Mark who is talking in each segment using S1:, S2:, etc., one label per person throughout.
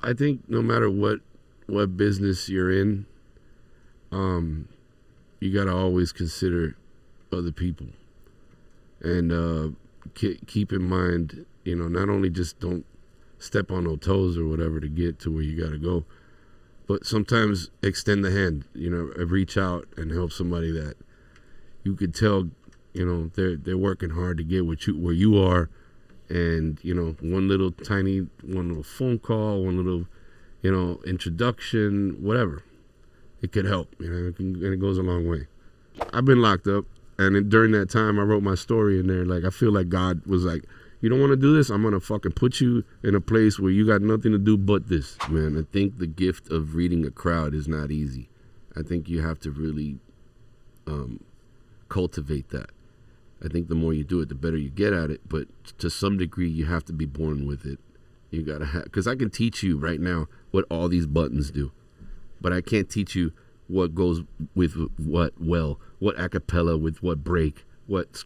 S1: I think no matter what business you're in, you gotta always consider other people, and keep in mind, not only just don't step on no toes or whatever to get to where you gotta go, but sometimes extend the hand, reach out and help somebody that you could tell, they're working hard to get where you are. And, one little phone call, one little, introduction, whatever. It could help, and it goes a long way. I've been locked up, and during that time, I wrote my story in there. Like, I feel like God was like, you don't want to do this? I'm going to fucking put you in a place where you got nothing to do but this. Man, I think the gift of reading a crowd is not easy. I think you have to really cultivate that. I think the more you do it, the better you get at it. But to some degree, you have to be born with it. You got to have, because I can teach you right now what all these buttons do, but I can't teach you what goes with what acapella with what break, what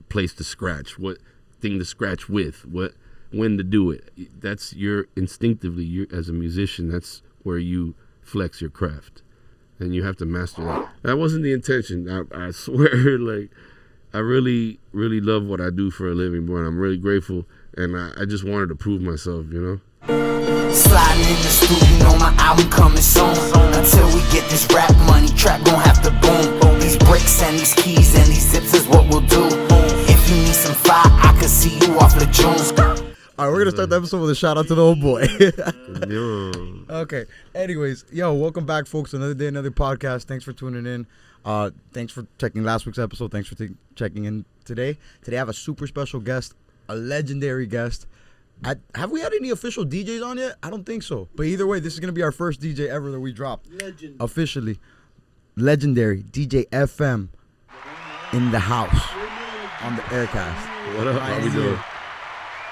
S1: place to scratch, what thing to scratch with, when to do it. That's instinctively, as a musician, that's where you flex your craft, and you have to master that. That wasn't the intention. I swear, like, I really, really love what I do for a living, bro, and I'm really grateful, and I just wanted to prove myself,
S2: Sliding in the studio, my album coming soon. Until we get this rap money, trap gon' have to boom. These bricks and these keys and these zips is what we'll do. If you need some fire, I can see you off the Jones.
S3: All right, we're gonna start the episode with a shout out to the old boy. Okay. Anyways, welcome back, folks. Another day, another podcast. Thanks for tuning in. Thanks for checking last week's episode. Thanks for checking in today. Today I have a super special guest, a legendary guest. Have we had any official DJs on yet? I don't think so. But either way, this is going to be our first DJ ever that we dropped. Legend. Officially. Legendary DJ FM in the house on the Heir Cast.
S1: What up? How we doing?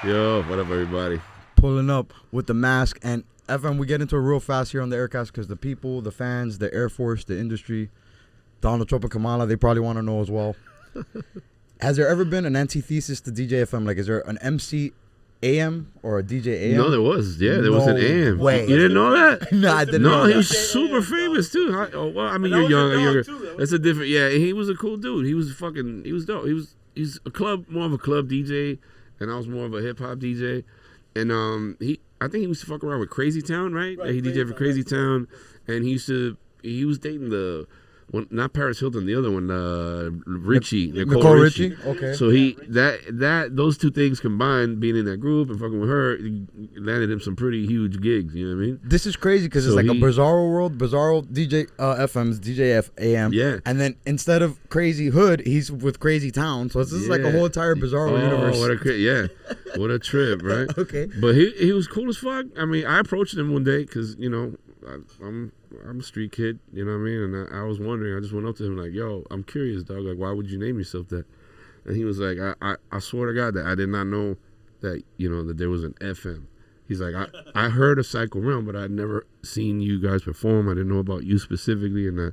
S1: Yo, what up, everybody?
S3: Pulling up with the mask. And FM, we get into it real fast here on the Heir Cast because the people, the fans, the Air Force, the industry, Donald Trump and Kamala, they probably want to know as well. Has there ever been an antithesis to DJ FM? Like, is there an MC AM or a DJ AM?
S1: No, there was. Yeah, there was an AM.
S3: Way.
S1: You didn't know that?
S3: No, I didn't know
S1: No,
S3: that.
S1: he was super famous, too. You're younger. That's a different, he was a cool dude. He was dope. He's more of a club DJ, and I was more of a hip-hop DJ. And I think he used to fuck around with Crazy Town, right? He DJed for Crazy Town, and he was dating not Paris Hilton, the other one, Nicole Richie.
S3: Okay.
S1: So those two things combined, being in that group and fucking with her, landed him some pretty huge gigs. You know what I mean?
S3: This is crazy because it's like a Bizarro world. Bizarro DJ FM's DJ AM.
S1: Yeah.
S3: And then instead of Crazy Hood, he's with Crazy Town. So this is like a whole entire Bizarro universe.
S1: What a trip, right?
S3: Okay.
S1: But he was cool as fuck. I mean, I approached him one day because I'm a street kid, you know what I mean? And I was wondering, I just went up to him like, yo, I'm curious, dog. Like, why would you name yourself that? And he was like, I swear to God that I did not know that, that there was an FM. He's like, I heard of Psycho Realm, but I'd never seen you guys perform. I didn't know about you specifically. And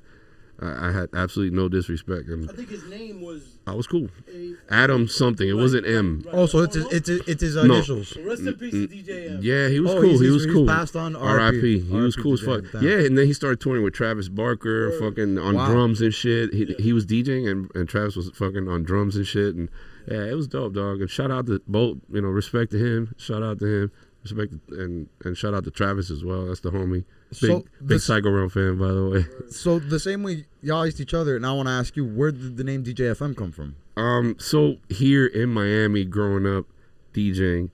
S1: I had absolutely no disrespect. And
S4: I think his name was...
S1: I was cool. Adam something. It wasn't M.
S4: Right.
S3: Oh, so it's his initials.
S4: Rest in peace to DJ M.
S1: Yeah, he was cool. He was cool.
S3: Passed on
S1: R.I.P. He was cool as fuck. Yeah, and then he started touring with Travis Barker, fucking on drums and shit. He was DJing and Travis was fucking on drums and shit. And yeah, it was dope, dog. And shout out to both, respect to him. Shout out to him. Respect and shout out to Travis as well. That's the homie. Big Psycho Realm fan, by the way.
S3: So the same way y'all iced each other, and I want to ask you, where did the name DJ FM come from?
S1: So here in Miami, growing up DJing,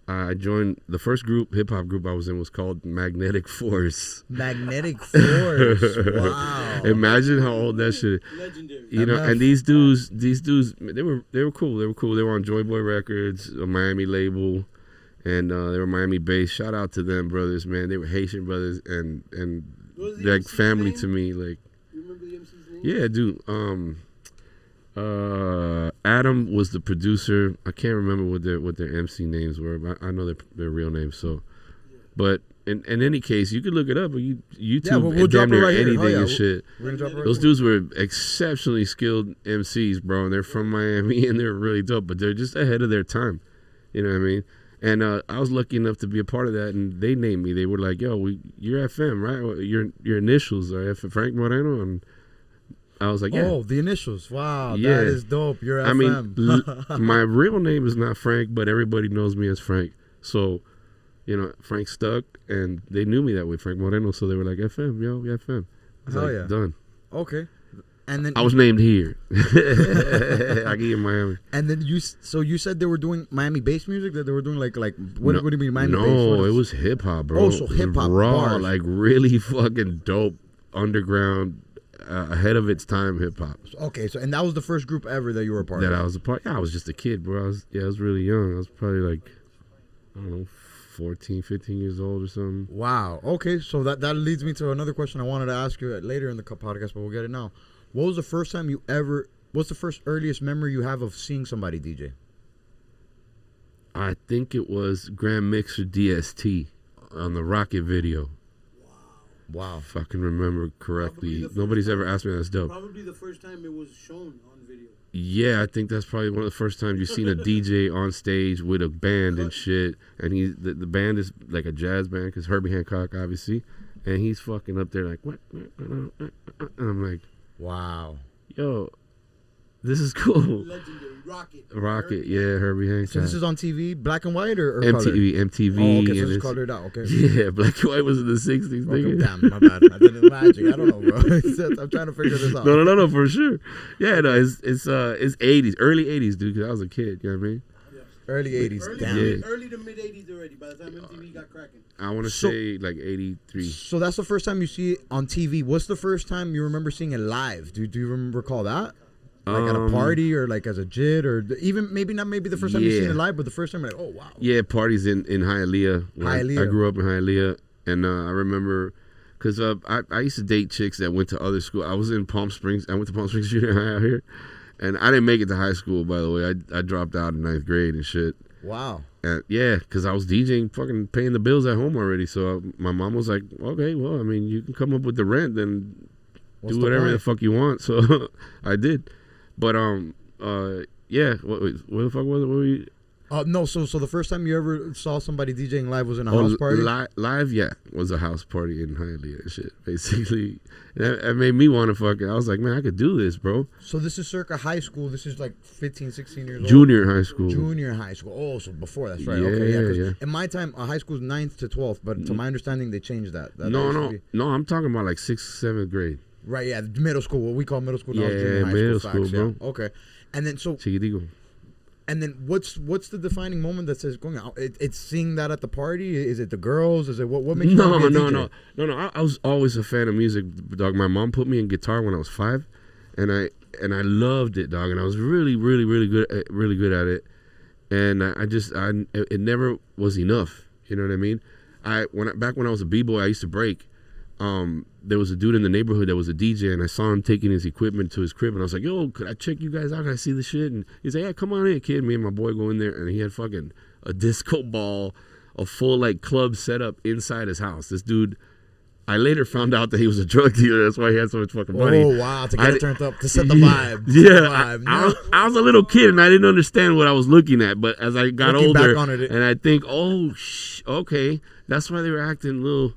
S1: I joined the first hip hop group I was in was called Magnetic Force.
S3: Magnetic Force. Wow.
S1: Imagine how old that shit.
S4: Legendary.
S1: And these dudes, they were cool. They were on Joy Boy Records, a Miami label. And they were Miami based. Shout out to them brothers, man. They were Haitian brothers, and they're like family to me. Like,
S4: you remember the MC's name?
S1: Yeah, dude. Adam was the producer. I can't remember what their MC names were, but I know their real names. So, but in any case, you could look it up. Or YouTube,
S3: we'll drop it right
S1: anything
S3: here.
S1: and shit.
S3: We're gonna drop it right
S1: Those dudes were exceptionally skilled MCs, bro. And they're from Miami, and they're really dope. But they're just ahead of their time. You know what I mean? And I was lucky enough to be a part of that, and they named me. They were like, "Yo, you're FM, right? Well, your initials are Frank Moreno." And I was like, "Yeah."
S3: Oh, the initials. Wow,
S1: Yeah.
S3: that is dope. You're
S1: I
S3: FM.
S1: mean, my real name is not Frank, but everybody knows me as Frank. So, Frank stuck, and they knew me that way, Frank Moreno. So they were like, "FM, yo, FM." I was
S3: Hell
S1: like,
S3: yeah.
S1: done.
S3: Okay. And then
S1: I was named here. I get in Miami.
S3: And then you said they were doing Miami bass music, that they were doing like what do you mean Miami bass?
S1: No, it was hip hop, bro.
S3: Oh, so hip hop
S1: raw,
S3: bars.
S1: like really fucking dope underground, ahead of its time hip hop.
S3: Okay, so and that was the first group ever that you were a part of.
S1: That I was a part. Yeah, I was just a kid, bro. I was really young. I was probably like, I don't know, 14, 15 years old or something.
S3: Wow. Okay, so that leads me to another question I wanted to ask you later in the podcast, but we'll get it now. What was the first time what's the first earliest memory you have of seeing somebody DJ?
S1: I think it was Grand Mixer DST on the Rocket video.
S3: Wow.
S1: If I can remember correctly. Nobody's ever asked me. That's dope.
S4: Probably the first time it was shown on video.
S1: Yeah, I think that's probably one of the first times you've seen a DJ on stage with a band and shit. And the band is like a jazz band because Herbie Hancock, obviously. And he's fucking up there like, what? And I'm like,
S3: wow.
S1: Yo, this is cool.
S4: Legendary.
S1: Rocket, yeah, Herbie Hancock.
S3: So this is on TV, black and white or
S1: MTV,
S3: colored?
S1: MTV.
S3: Oh, okay, so
S1: and
S3: it's colored out, okay.
S1: Yeah, black and white was in the 60s,
S3: Okay,
S1: nigga.
S3: damn, my bad. I didn't imagine. I don't know, bro. I'm trying to figure this out.
S1: No, for sure. Yeah, no, it's 80s, early 80s, dude, because I was a kid, you know what I mean?
S3: Early 80s, damn.
S1: Yeah.
S4: Early to mid 80s already, by the time MTV got cracking.
S1: I want to say like 83.
S3: So that's the first time you see it on TV. What's the first time you remember seeing it live? Do you recall that? Like at a party or like as a JIT or even maybe the first time you seen it live, but the first time you're like, oh wow.
S1: Yeah, parties in Hialeah. I grew up in Hialeah, and I remember because I used to date chicks that went to other school. I was in Palm Springs. I went to Palm Springs Junior High out here, and I didn't make it to high school. By the way, I dropped out in 9th grade and shit.
S3: Wow.
S1: Yeah, because I was DJing, fucking paying the bills at home already. So my mom was like, okay, well, I mean, you can come up with the rent, then do whatever the fuck you want. So I did. But yeah. What the fuck was it? What were you?
S3: No. So the first time you ever saw somebody DJing live was in a house party.
S1: Live, yeah, was a house party in Hialeah and shit. Basically, that made me want to fucking. I was like, man, I could do this, bro.
S3: So this is circa high school. This is like 15, 16 years old.
S1: Junior high school.
S3: Junior high school. Oh, so before that's right.
S1: Yeah,
S3: okay,
S1: yeah.
S3: In my time, high school is 9th to 12th, but to my understanding, they changed that.
S1: No. I'm talking about like 6th, 7th grade.
S3: Right, yeah, middle school. What we call middle school now is junior high
S1: middle
S3: school.
S1: school, bro.
S3: Yeah. Okay, and then
S1: Chiquitico.
S3: And then what's the defining moment that says going out? It's seeing that at the party. Is it the girls? Is it what makes you want to be a DJ?
S1: No. I was always a fan of music, dog. My mom put me in guitar when I was 5, and I loved it, dog. And I was really good at it. And it never was enough. You know what I mean? Back when I was a b-boy, I used to break. There was a dude in the neighborhood that was a DJ, and I saw him taking his equipment to his crib, and I was like, yo, could I check you guys out? Can I see the shit? And he's like, yeah, come on in, kid. Me and my boy go in there, and he had fucking a disco ball, a full like club setup inside his house. This dude, I later found out that he was a drug dealer. That's why he had so much fucking money.
S3: Oh wow, to get it turned up, to set the vibe.
S1: Yeah, I was a little kid, and I didn't understand what I was looking at. But as I got older, and I think, okay, that's why they were acting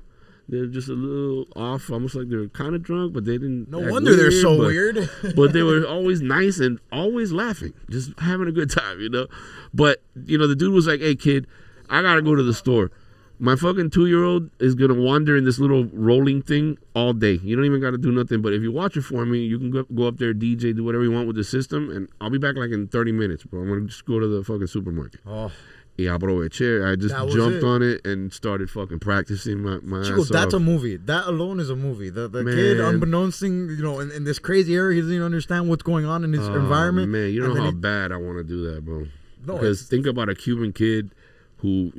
S1: they're just a little off, almost like they were kind of drunk, but they didn't.
S3: No wonder they're so weird.
S1: But they were always nice and always laughing, just having a good time, you know. But the dude was like, "Hey, kid, I gotta go to the store. My fucking 2-year-old is gonna wander in this little rolling thing all day. You don't even gotta do nothing. But if you watch it for me, you can go up there, DJ, do whatever you want with the system, and I'll be back like in 30 minutes, bro. I'm gonna just go to the fucking supermarket." Oh. Yeah, aproveché. I just jumped on it and started fucking practicing my ass
S3: that's
S1: off.
S3: a movie. That alone is a movie. The kid, unbeknownst, in this crazy area, he doesn't even understand what's going on in his environment.
S1: Man, you know how bad I want to do that, bro. No, because think about a Cuban kid who,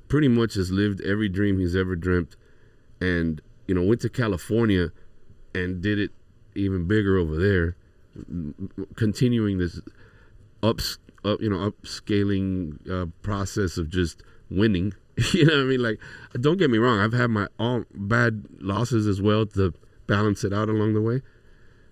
S1: pretty much has lived every dream he's ever dreamt, and went to California and did it even bigger over there, continuing this upscaling process of just winning. You know what I mean? Like, don't get me wrong, I've had my all bad losses as well to balance it out along the way,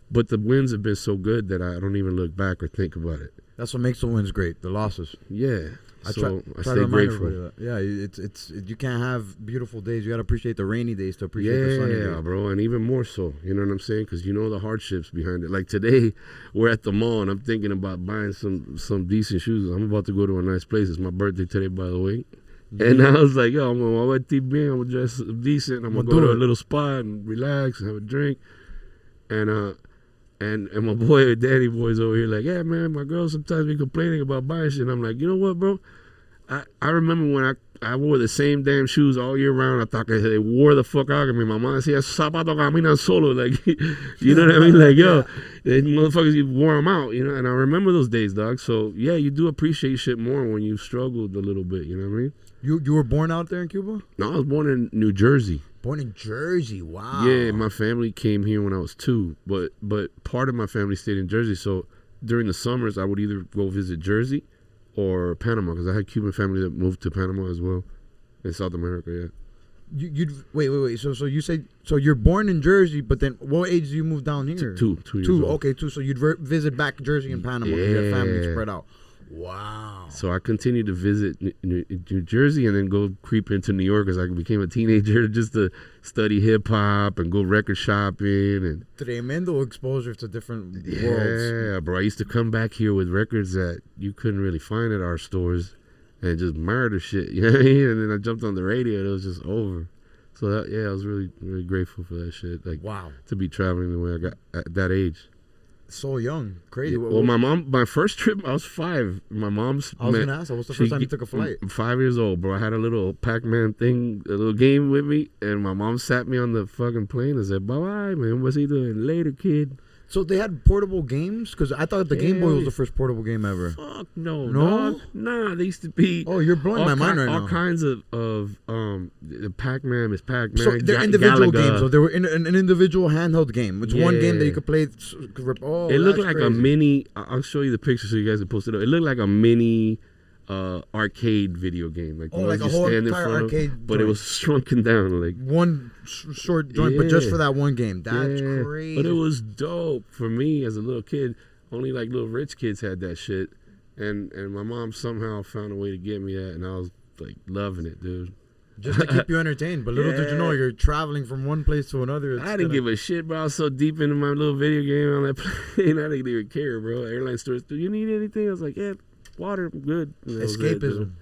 S1: but the wins have been so good that I don't even look back or think about it.
S3: That's what makes the wins great, the losses.
S1: Yeah. So I
S3: try to
S1: stay
S3: remind
S1: grateful.
S3: everybody that. Yeah, it's you can't have beautiful days. You gotta appreciate the rainy days to appreciate the sunny days.
S1: Yeah, bro, and even more so. You know what I'm saying? Because you know the hardships behind it. Like today, we're at the mall, and I'm thinking about buying some decent shoes. I'm about to go to a nice place. It's my birthday today, by the way. And I was like, yo, I'm gonna dress decent. I'm gonna go to a little spot and relax and have a drink. And my boy, Danny boy's over here like, yeah, man, my girl sometimes be complaining about buying shit. And I'm like, you know what, bro? I remember when I wore the same damn shoes all year round. I thought they wore the fuck out of me. My mom said, zapato caminan solo. Like, you know what I mean? Like, yo, they motherfuckers, you wore them out, you know? And I remember those days, dog. So, yeah, you do appreciate shit more when you struggled a little bit, you know what I mean?
S3: You were born out there in Cuba?
S1: No, I was born in New Jersey.
S3: Born in Jersey, wow.
S1: Yeah, my family came here when I was 2, but part of my family stayed in Jersey. So during the summers, I would either go visit Jersey or Panama because I had Cuban family that moved to Panama as well, in South America. Yeah.
S3: You'd wait. So you say you're born in Jersey, but then what age do you move down here?
S1: Two years old.
S3: Okay, 2. So you'd visit back Jersey and Panama because your family spread out. Wow.
S1: So I continued to visit New Jersey and then go creep into New York as I became a teenager just to study hip hop and go record shopping and
S3: tremendo exposure to different worlds.
S1: Yeah, bro. I used to come back here with records that you couldn't really find at our stores and just murder shit. You know what I mean? And then I jumped on the radio and it was just over. So I was really, really grateful for that shit. Like,
S3: wow,
S1: to be traveling the way I got at that age.
S3: So young, crazy.
S1: Well, my first trip, I was 5. My mom's.
S3: I was gonna ask, what's the first time you took a flight?
S1: 5 years old, bro. I had a little Pac-Man thing, a little game with me, and my mom sat me on the fucking plane and said, "Bye-bye, man. What's he doing later, kid?"
S3: So they had portable games? Because I thought the Game Boy was the first portable game ever.
S1: Fuck no, dog. Nah, they used to be.
S3: Oh, you're blowing my mind right now.
S1: All kinds of the Pac-Man is Pac-Man.
S3: So they're individual games. So they were in an individual handheld game. It's one game that you could play. Oh,
S1: it looked like
S3: crazy.
S1: a mini. I'll show you the picture so you guys can post it up. It looked like a mini arcade video game, like
S3: like a whole entire arcade,
S1: but it was shrunken down, like
S3: one short joint, but just for that one game. That's crazy.
S1: But it was dope for me as a little kid. Only like little rich kids had that shit, and my mom somehow found a way to get me that, and I was like loving it, dude.
S3: Just to keep you entertained, but little did you know you're traveling from one place to another.
S1: I didn't give a shit, bro. I was so deep into my little video game on that plane, I didn't even care, bro. Airline stores, do you need anything? I was like, yeah. Water, good.
S3: Escapism.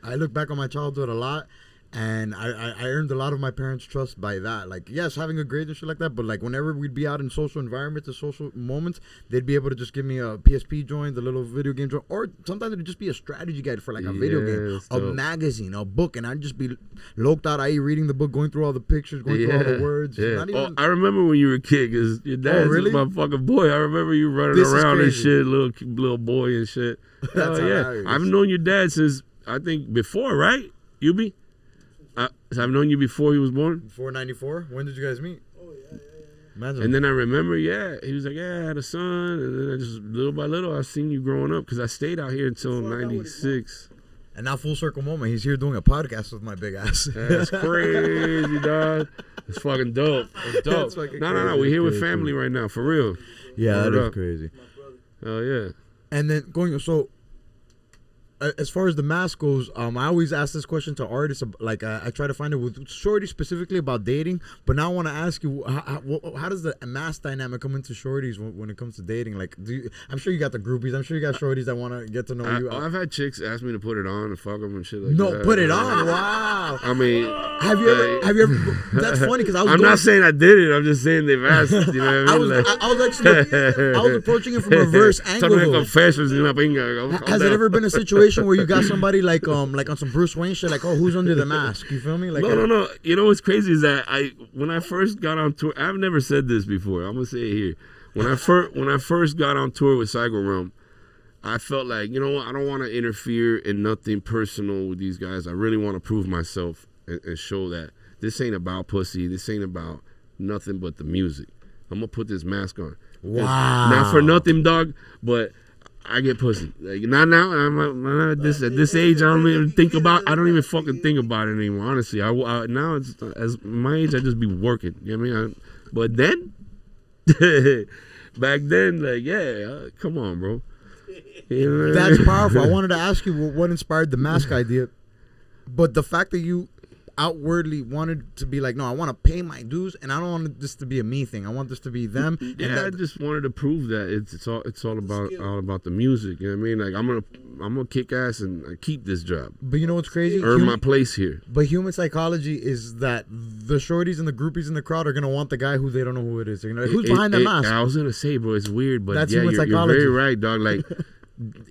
S3: I look back on my childhood a lot, and I earned a lot of my parents' trust by that. Like, yes, having a grade and shit like that, but like whenever we'd be out in social environments, or social moments, they'd be able to just give me a PSP joint, the little video game joint, or sometimes it'd just be a strategy guide for like a video game, a magazine, a book, and I'd just be loked out, reading the book, going through all the pictures, going through all the words.
S1: Yeah. I remember when you were a kid, because your dad's my fucking boy. I remember you running around and shit, little boy and shit.
S3: That's hilarious.
S1: I've known your dad since, I think, before, right? Yubi? I've known you before he was born.
S3: Before 94? When did you guys meet?
S4: Oh, yeah.
S1: And then I remember, he was like, I had a son. And then I just, little by little, I seen you growing up because I stayed out here until 96.
S3: And now full circle moment, he's here doing a podcast with my big ass.
S1: That's crazy, dog. It's fucking dope. It's dope. No. We're here with family right now, for real.
S3: Yeah, that is crazy.
S1: Oh, yeah.
S3: And then as far as the mask goes, I always ask this question to artists. Like, I try to find it with Shorty specifically about dating. But now I want to ask you, how does the mask dynamic come into Shorties when it comes to dating? Like, I'm sure you got the groupies. I'm sure you got Shorties that want to get to know you.
S1: I've had chicks ask me to put it on and fuck them and shit like that.
S3: No, put it on. Wow.
S1: I mean,
S3: have you ever? That's funny because
S1: I'm not saying I did it. I'm just saying they've asked. You know what I mean?
S3: I was approaching it from a reverse angle. Has it ever been a situation where you got somebody like on some Bruce Wayne shit, like, oh, who's under the mask? You feel me? Like,
S1: no. You know what's crazy is that when I first got on tour, I've never said this before. I'm gonna say it here. When I first got on tour with Psycho Realm, I felt like, you know what, I don't want to interfere in nothing personal with these guys. I really want to prove myself and show that this ain't about pussy. This ain't about nothing but the music. I'm gonna put this mask on.
S3: Wow.
S1: Not for nothing, dog, but I get pussy. Like, not now. I'm at this age. I don't even think about. I don't even fucking think about it anymore. Honestly, now it's as my age. I just be working. You know what I mean? But then, back then, like, come on, bro. You know what I
S3: That's
S1: mean?
S3: powerful. I wanted to ask you what inspired the mask idea, but the fact that you outwardly wanted to be like, no, I want to pay my dues, and I don't want this to be a me thing. I want this to be them.
S1: Yeah, I just wanted to prove that it's all about the music. You know what I mean? Like I'm gonna kick ass and keep this job.
S3: But you know what's crazy?
S1: Earn my place here.
S3: But human psychology is that the shorties and the groupies in the crowd are gonna want the guy who they don't know who it is. You know, who's behind the mask?
S1: I was gonna say, bro, it's weird, but
S3: That's
S1: yeah,
S3: human
S1: you're
S3: psychology.
S1: very right, dog. Like.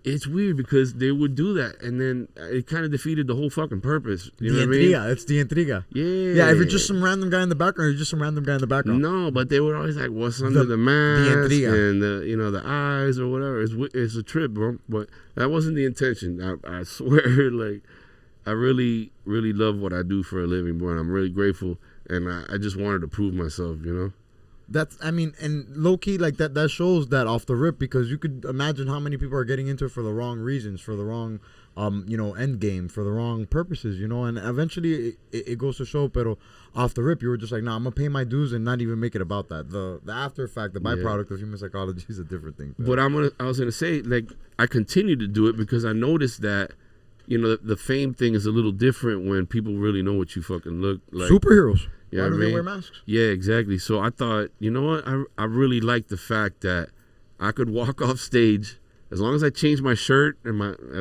S1: It's weird because they would do that, and then it kind of defeated the whole fucking purpose. You know what I mean?
S3: It's the intriga.
S1: Yeah.
S3: Yeah, if you're just some random guy in the background, you're just some random guy in the background.
S1: No, but they were always like, "What's under the mask?"
S3: intriga.
S1: And the eyes or whatever. It's a trip, bro. But that wasn't the intention. I swear, like, I really, really love what I do for a living, bro. And I'm really grateful, and I just wanted to prove myself, you know.
S3: And low key, like that shows that off the rip, because you could imagine how many people are getting into it for the wrong reasons, for the wrong, end game, for the wrong purposes, and eventually it goes to show, pero off the rip, you were just like, nah, I'm gonna pay my dues and not even make it about that. The after effect, the byproduct of human psychology is a different thing.
S1: But I was gonna say, like, I continue to do it because I noticed that, the fame thing is a little different when people really know what you fucking look like.
S3: Superheroes.
S1: Yeah,
S3: Why do they wear masks?
S1: Yeah, exactly. So I thought, you know what? I really like the fact that I could walk off stage as long as I change my shirt and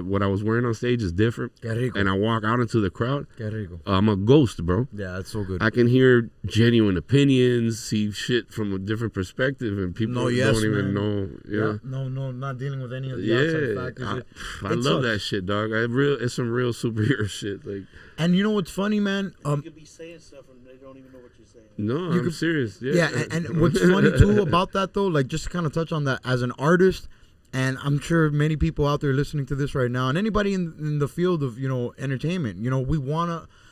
S1: what I was wearing on stage is different, and I walk out into the crowd. I'm a ghost, bro.
S3: Yeah, that's so good.
S1: I can hear genuine opinions, see shit from a different perspective, and people don't even know. Yeah,
S3: no, not dealing with any of the outside factors.
S1: I love that shit, dog. It's some real superhero shit. Like,
S3: and you know what's funny, man?
S4: You could be saying stuff and they don't even know what you're saying.
S1: No, I'm serious.
S3: Yeah, and what's funny too about that though, like just to kind of touch on that, as an artist. And I'm sure many people out there listening to this right now, and anybody in the field of, entertainment,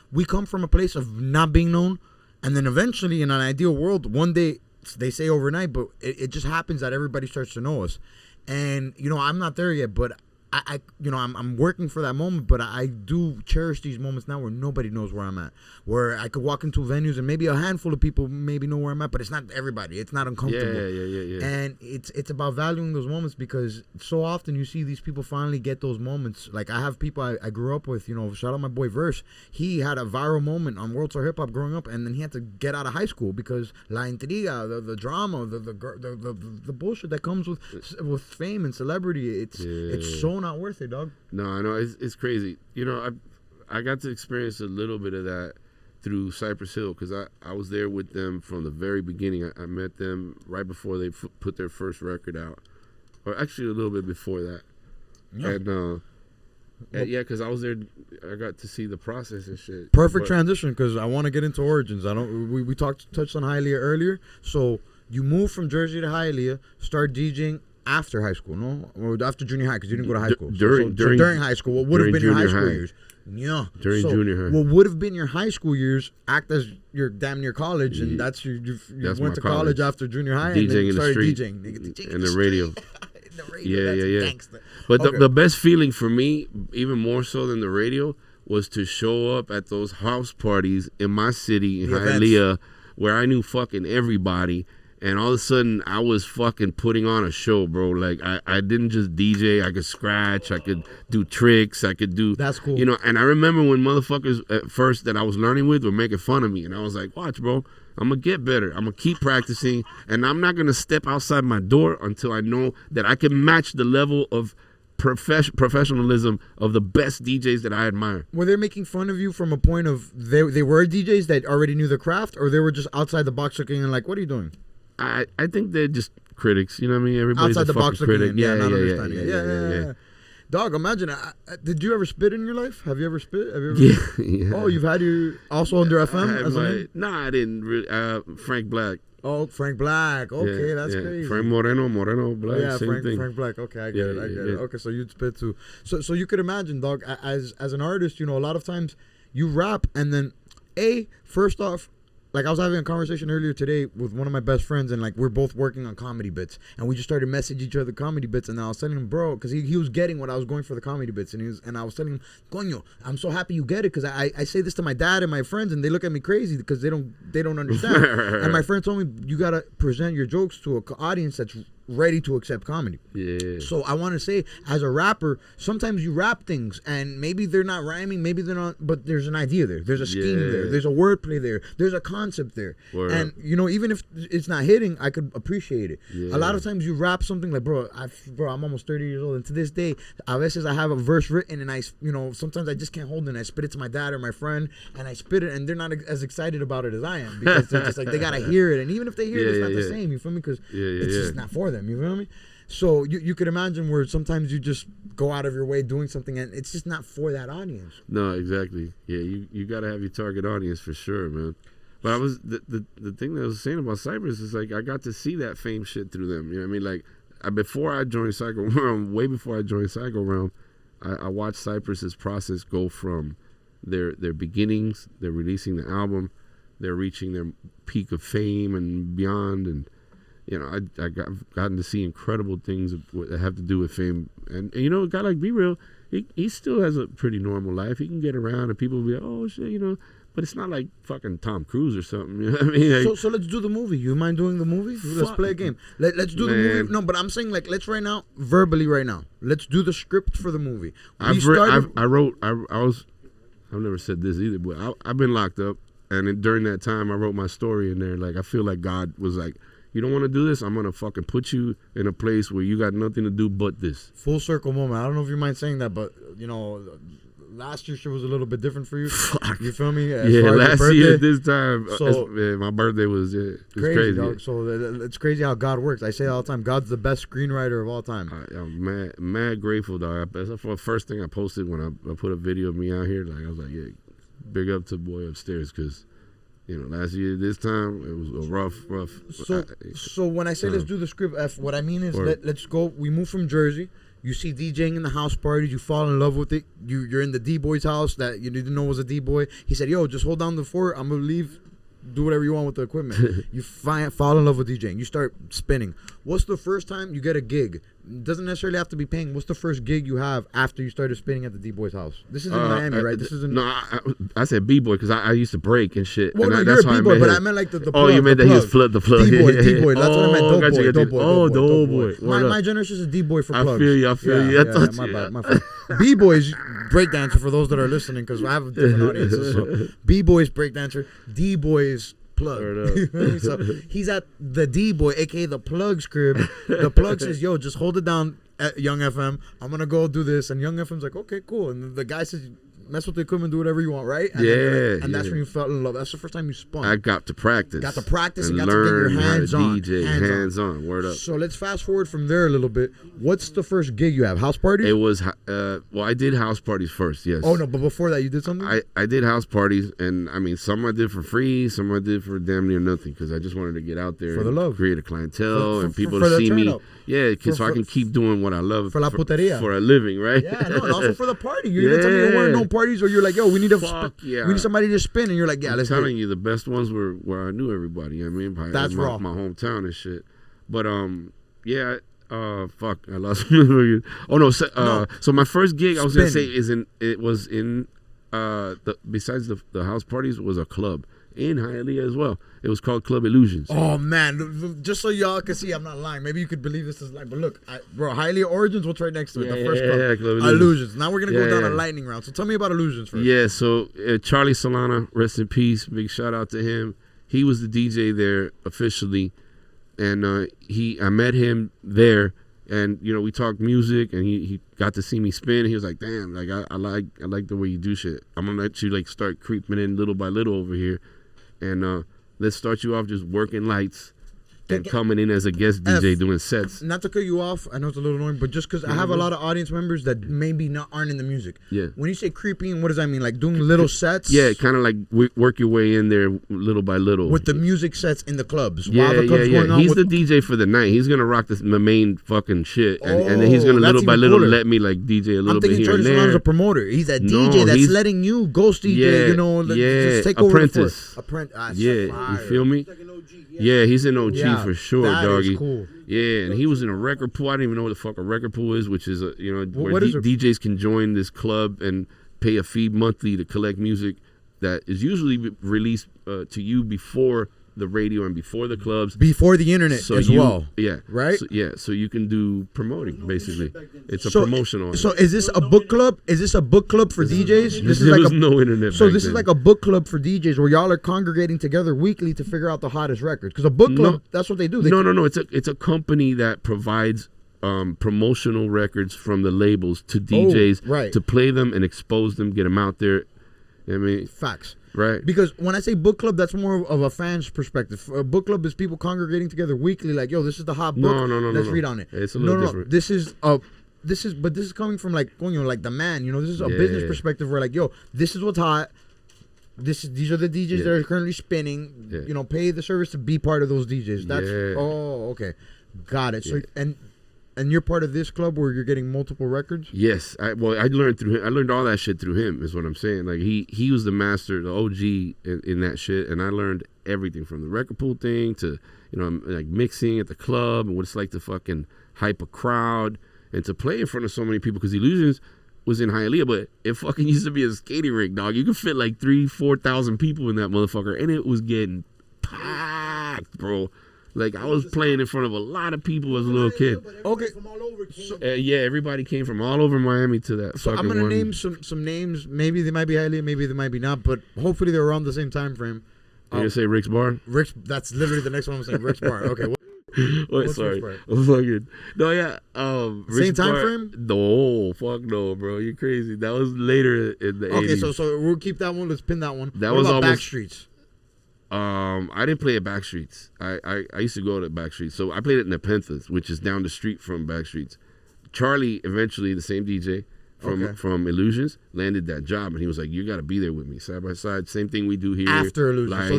S3: we come from a place of not being known. And then eventually, in an ideal world, one day, they say overnight, but it just happens that everybody starts to know us. And, I'm not there yet, but I'm working for that moment, but I do cherish these moments now where nobody knows where I'm at, where I could walk into venues and maybe a handful of people maybe know where I'm at, but it's not everybody. It's not uncomfortable.
S1: Yeah.
S3: And it's about valuing those moments, because so often you see these people finally get those moments. Like I have people I grew up with, shout out my boy Verse. He had a viral moment on World Tour Hip Hop growing up, and then he had to get out of high school because la intriga, the drama, the bullshit that comes with fame and celebrity. It's so not worth it, dog.
S1: No, I know it's crazy. I got to experience a little bit of that through Cypress Hill because I was there with them from the very beginning. I met them right before they put their first record out, or actually a little bit before that. Yeah. And yeah, because I was there, I got to see the process and shit.
S3: Perfect transition, because I want to get into origins. We touched on Hialeah earlier. So you moved from Jersey to Hialeah, start DJing after high school, no? Or after junior high, because you didn't go to high school. During high school, what would have been your high school years? Yeah.
S1: During junior high.
S3: What would have been your high school years act as your damn near college, and that's you went to college after junior high and then started DJing.
S1: In the radio. Yeah.
S3: Gangster.
S1: But the best feeling for me, even more so than the radio, was to show up at those house parties in my city, in Hialeah, where I knew fucking everybody. And all of a sudden, I was fucking putting on a show, bro. Like, I didn't just DJ. I could scratch. I could do tricks. I could do...
S3: That's cool.
S1: And I remember when motherfuckers at first that I was learning with were making fun of me. And I was like, watch, bro. I'm going to get better. I'm going to keep practicing. And I'm not going to step outside my door until I know that I can match the level of professionalism of the best DJs that I admire.
S3: Were they making fun of you from a point of they were DJs that already knew the craft, or they were just outside the box looking and like, what are you doing?
S1: I think they're just critics. You know what I mean? Everybody's
S3: outside
S1: a
S3: the box
S1: fucking critic.
S3: Yeah. Dog, imagine. Did you ever spit in your life? Have you ever spit?
S1: Yeah.
S3: Oh, you've had your also under FM?
S1: Nah, I didn't really. Frank Black.
S3: Oh, Frank Black. Okay, that's crazy.
S1: Frank Moreno Black. Same thing.
S3: Frank Black. Okay, I get it. Okay, so you'd spit too. So you could imagine, dog, as an artist, a lot of times you rap and then, first off, like I was having a conversation earlier today with one of my best friends, and like we're both working on comedy bits, and we just started messaging each other comedy bits, and I was telling him, bro, because he was getting what I was going for the comedy bits, and I was telling him, coño, I'm so happy you get it, because I say this to my dad and my friends, and they look at me crazy because they don't understand. And my friend told me, you gotta present your jokes to an audience that's ready to accept comedy.
S1: Yeah.
S3: So I want to say, as a rapper, sometimes you rap things and maybe they're not rhyming, maybe they're not, but there's an idea there. There's a scheme there. There's a wordplay there. There's a concept there.
S1: Word.
S3: And, you know, even if it's not hitting, I could appreciate it.
S1: Yeah.
S3: A lot of times you rap something like, bro, I'm almost 30 years old. And to this day, a veces I have a verse written and sometimes I just can't hold it. And I spit it to my dad or my friend and I spit it and they're not as excited about it as I am because they're just like, they got to hear it. And even if they hear it, it's not the same. You feel me? Because it's just not for them. You feel me? So you could imagine where sometimes you just go out of your way doing something and it's just not for that audience.
S1: No, exactly. Yeah, you got to have your target audience for sure, man. But I was the thing that I was saying about Cypress is like I got to see that fame shit through them. You know what I mean? Like before I joined Psycho Realm, way before I joined Psycho Realm, I watched Cypress's process go from their beginnings, they're releasing the album, they're reaching their peak of fame and beyond, and you know, I gotten to see incredible things that have to do with fame. And you know, a guy like Be Real, he still has a pretty normal life. He can get around and people will be like, oh shit, you know, but it's not like fucking Tom Cruise or something. You know what I mean? Like,
S3: so let's do the movie. You mind doing the movie? Let's play a game. Let's do the movie. No, but I'm saying like let's right now, verbally right now. Let's do the script for the movie.
S1: I've never said this either, but I've been locked up, and during that time I wrote my story in there. Like I feel like God was like, you don't want to do this? I'm going to fucking put you in a place where you got nothing to do but this.
S3: Full circle moment. I don't know if you mind saying that, but, you know, last year shit was a little bit different for you.
S1: Fuck.
S3: You feel me?
S1: Last year this time,
S3: so,
S1: my birthday was
S3: crazy. Dog. So it's crazy how God works. I say it all the time. God's the best screenwriter of all time.
S1: I'm mad grateful, dog. That's the first thing I posted when I put a video of me out here. Like I was like, yeah, big up to the boy upstairs because... You know, last year this time it was a rough.
S3: So when I say let's do the script, what I mean is let's go. We move from Jersey. You see DJing in the house parties. You fall in love with it. You're in the D-boy's house that you didn't know was a D-boy. He said, "Yo, just hold down the fort. I'm gonna leave. Do whatever you want with the equipment." You fall in love with DJing. You start spinning. What's the first time you get a gig? It doesn't necessarily have to be paying. What's the first gig you have after you started spinning at the D-boy's house? This is in Miami, right? This is in...
S1: No, I said B-boy because I used to break and shit.
S3: Well,
S1: and
S3: no, you're a B-boy, but I meant like the plug.
S1: Oh, you meant that he was the plug.
S3: D-boy. That's what I meant. Dope boy.
S1: Oh, dope boy.
S3: My generation is a D-boy for plugs.
S1: I feel you.
S3: My bad. B-boy's breakdancer for those that are listening because I have a different audience. So B-boy's breakdancer. D-boy's plug. So he's at the D-boy, aka the plug's crib. The plug says, "Yo, just hold it down at Young FM. I'm gonna go do this." And Young FM's like, "Okay, cool." And the guy says, "Mess with the equipment, do whatever you want, right?" And that's when you fell in love. That's the first time you spun.
S1: I got to practice.
S3: And got to get your hands on.
S1: Hands on. Word up.
S3: So let's fast forward from there a little bit. What's the first gig you have? House parties?
S1: It was I did house parties first. Yes.
S3: Oh no, but before that you did something?
S1: I did house parties, and I mean some I did for free, some I did for damn near nothing because I just wanted to get out there
S3: for the love,
S1: create a clientele, and people to see me. Yeah, so I can keep doing what I love
S3: for la puteria
S1: for a living, right?
S3: Yeah, no, and also for the party. You're gonna tell me you don't want no parties, or you're like, "Yo, we need we need somebody to spin," and you're like, "Yeah, let's."
S1: I'm telling you, the best ones were where I knew everybody. I mean,
S3: that's raw.
S1: My hometown and shit. But yeah. Fuck, I lost. Oh no, so my first gig I was gonna say was in besides the house parties was a club in Hialeah as well. It was called Club Illusions.
S3: Oh man, just so y'all can see, I'm not lying. Maybe you could believe this is lying, but look, bro, Hialeah Origins, what's right next to it? The first club. Club Illusions. Now we're gonna go down a lightning round. So tell me about Illusions first.
S1: Yeah, so Charlie Solana, rest in peace. Big shout out to him. He was the DJ there officially, and I met him there. And you know, we talked music, and he got to see me spin. He was like, "Damn, like I like the way you do shit. I'm gonna let you like start creeping in little by little over here, and let's start you off just working lights and coming in as a guest DJ doing sets."
S3: Not to cut you off, I know it's a little annoying, but just because I have a lot of audience members that maybe aren't in the music.
S1: Yeah.
S3: When you say creeping, what does that mean? Like doing little sets?
S1: Yeah, kind of like work your way in there little by little.
S3: With the music sets in the clubs.
S1: Yeah,
S3: while the club's going on.
S1: He's the DJ for the night. He's gonna rock the main fucking shit, and then he's gonna little by little let me like DJ a little bit here and there. I'm thinking Charlie Solano's
S3: a promoter. He's a DJ that's letting you ghost DJ. You know, just take
S1: apprentice.
S3: Apprentice.
S1: You feel me? Yeah, he's an OG for sure, doggy.
S3: Cool.
S1: Yeah, and he was in a record pool. I don't even know what the fuck a record pool is, which is where DJs can join this club and pay a fee monthly to collect music that is usually released to you before the radio and before the clubs.
S3: Before the internet as well.
S1: Yeah.
S3: Right?
S1: So you can do promoting, basically. It's a promotional.
S3: So is this a book club? Is this a book club for DJs? This is
S1: there
S3: like
S1: was no internet
S3: So
S1: back
S3: this
S1: then.
S3: is like a book club for DJs where y'all are congregating together weekly to figure out the hottest records. Because a book club, that's what they do.
S1: No. It's a company that provides promotional records from the labels to DJs to play them and expose them, get them out there. I mean,
S3: facts.
S1: Right.
S3: Because when I say book club, that's more of a fan's perspective. A book club is people congregating together weekly, like, yo, this is the hot book. Let's read on it.
S1: It's a little different.
S3: This is coming from like the man. This is a business perspective where like, yo, this is what's hot. These are the DJs that are currently spinning.
S1: Yeah.
S3: Pay the service to be part of those DJs. That's okay, got it. So and you're part of this club where you're getting multiple records?
S1: Yes. I learned through him. I learned all that shit through him, is what I'm saying. Like, he was the master, the OG in that shit, and I learned everything from the record pool thing to, like mixing at the club and what it's like to fucking hype a crowd and to play in front of so many people, because Illusions was in Hialeah, but it fucking used to be a skating rink, dog. You could fit like 3,000-4,000 people in that motherfucker, and it was getting packed, bro. Like, I was playing in front of a lot of people as a little kid.
S3: Okay.
S1: Everybody came from all over Miami to that.
S3: So I'm gonna name some names. Maybe they might be Hialeah, maybe they might be not, but hopefully they're around the same time frame.
S1: You're gonna say Rick's Bar?
S3: Rick's. That's literally the next one I'm saying. Rick's Bar. Okay.
S1: Wait, sorry. Fucking no, yeah.
S3: Same time frame?
S1: No, fuck no, bro. You're crazy. That was later in the 80s.
S3: Okay, so we'll keep that one. Let's pin that one.
S1: That
S3: what
S1: was
S3: about
S1: almost
S3: Backstreets.
S1: I didn't play at Backstreets. I used to go to Backstreets. So I played at Nepenthes, which is down the street from Backstreets. Charlie, eventually, the same DJ from Illusions, landed that job, and he was like, "You got to be there with me, side by side. Same thing we do here
S3: After Illusions.
S1: Lights,
S3: so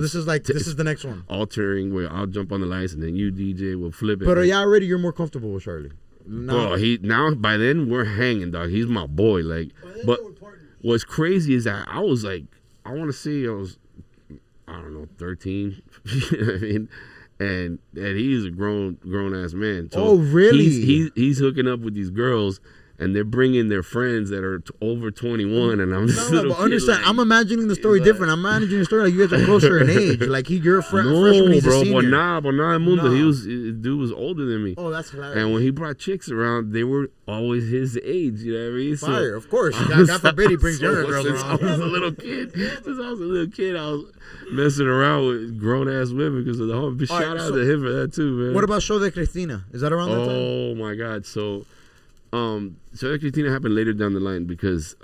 S3: this is the next one.
S1: Altering, where I'll jump on the lights and then you DJ will flip it.
S3: But you're more comfortable with Charlie.
S1: No. Bro, by then we're hanging, dog. He's my boy. Like, but what's crazy is that I was like, I want to say I don't know, 13. You know what I mean? And he's a grown ass man. So
S3: really?
S1: He's hooking up with these girls, and they're bringing their friends that are over 21, and I'm just
S3: but understand. Like, I'm imagining the story different. I'm imagining the story like you guys are closer in age. Like you're a freshman, he's a senior.
S1: But Mundo, dude was older than me.
S3: Oh, that's hilarious.
S1: And when he brought chicks around, they were always his age. You know what I mean?
S3: Fire, of course. God forbid he brings younger girls
S1: around. I was a little kid. I was messing around with grown ass women because of the whole. Shout out to him for that too, man.
S3: What about Show de Cristina? Is that around that time?
S1: Oh my God! So Cristina happened later down the line because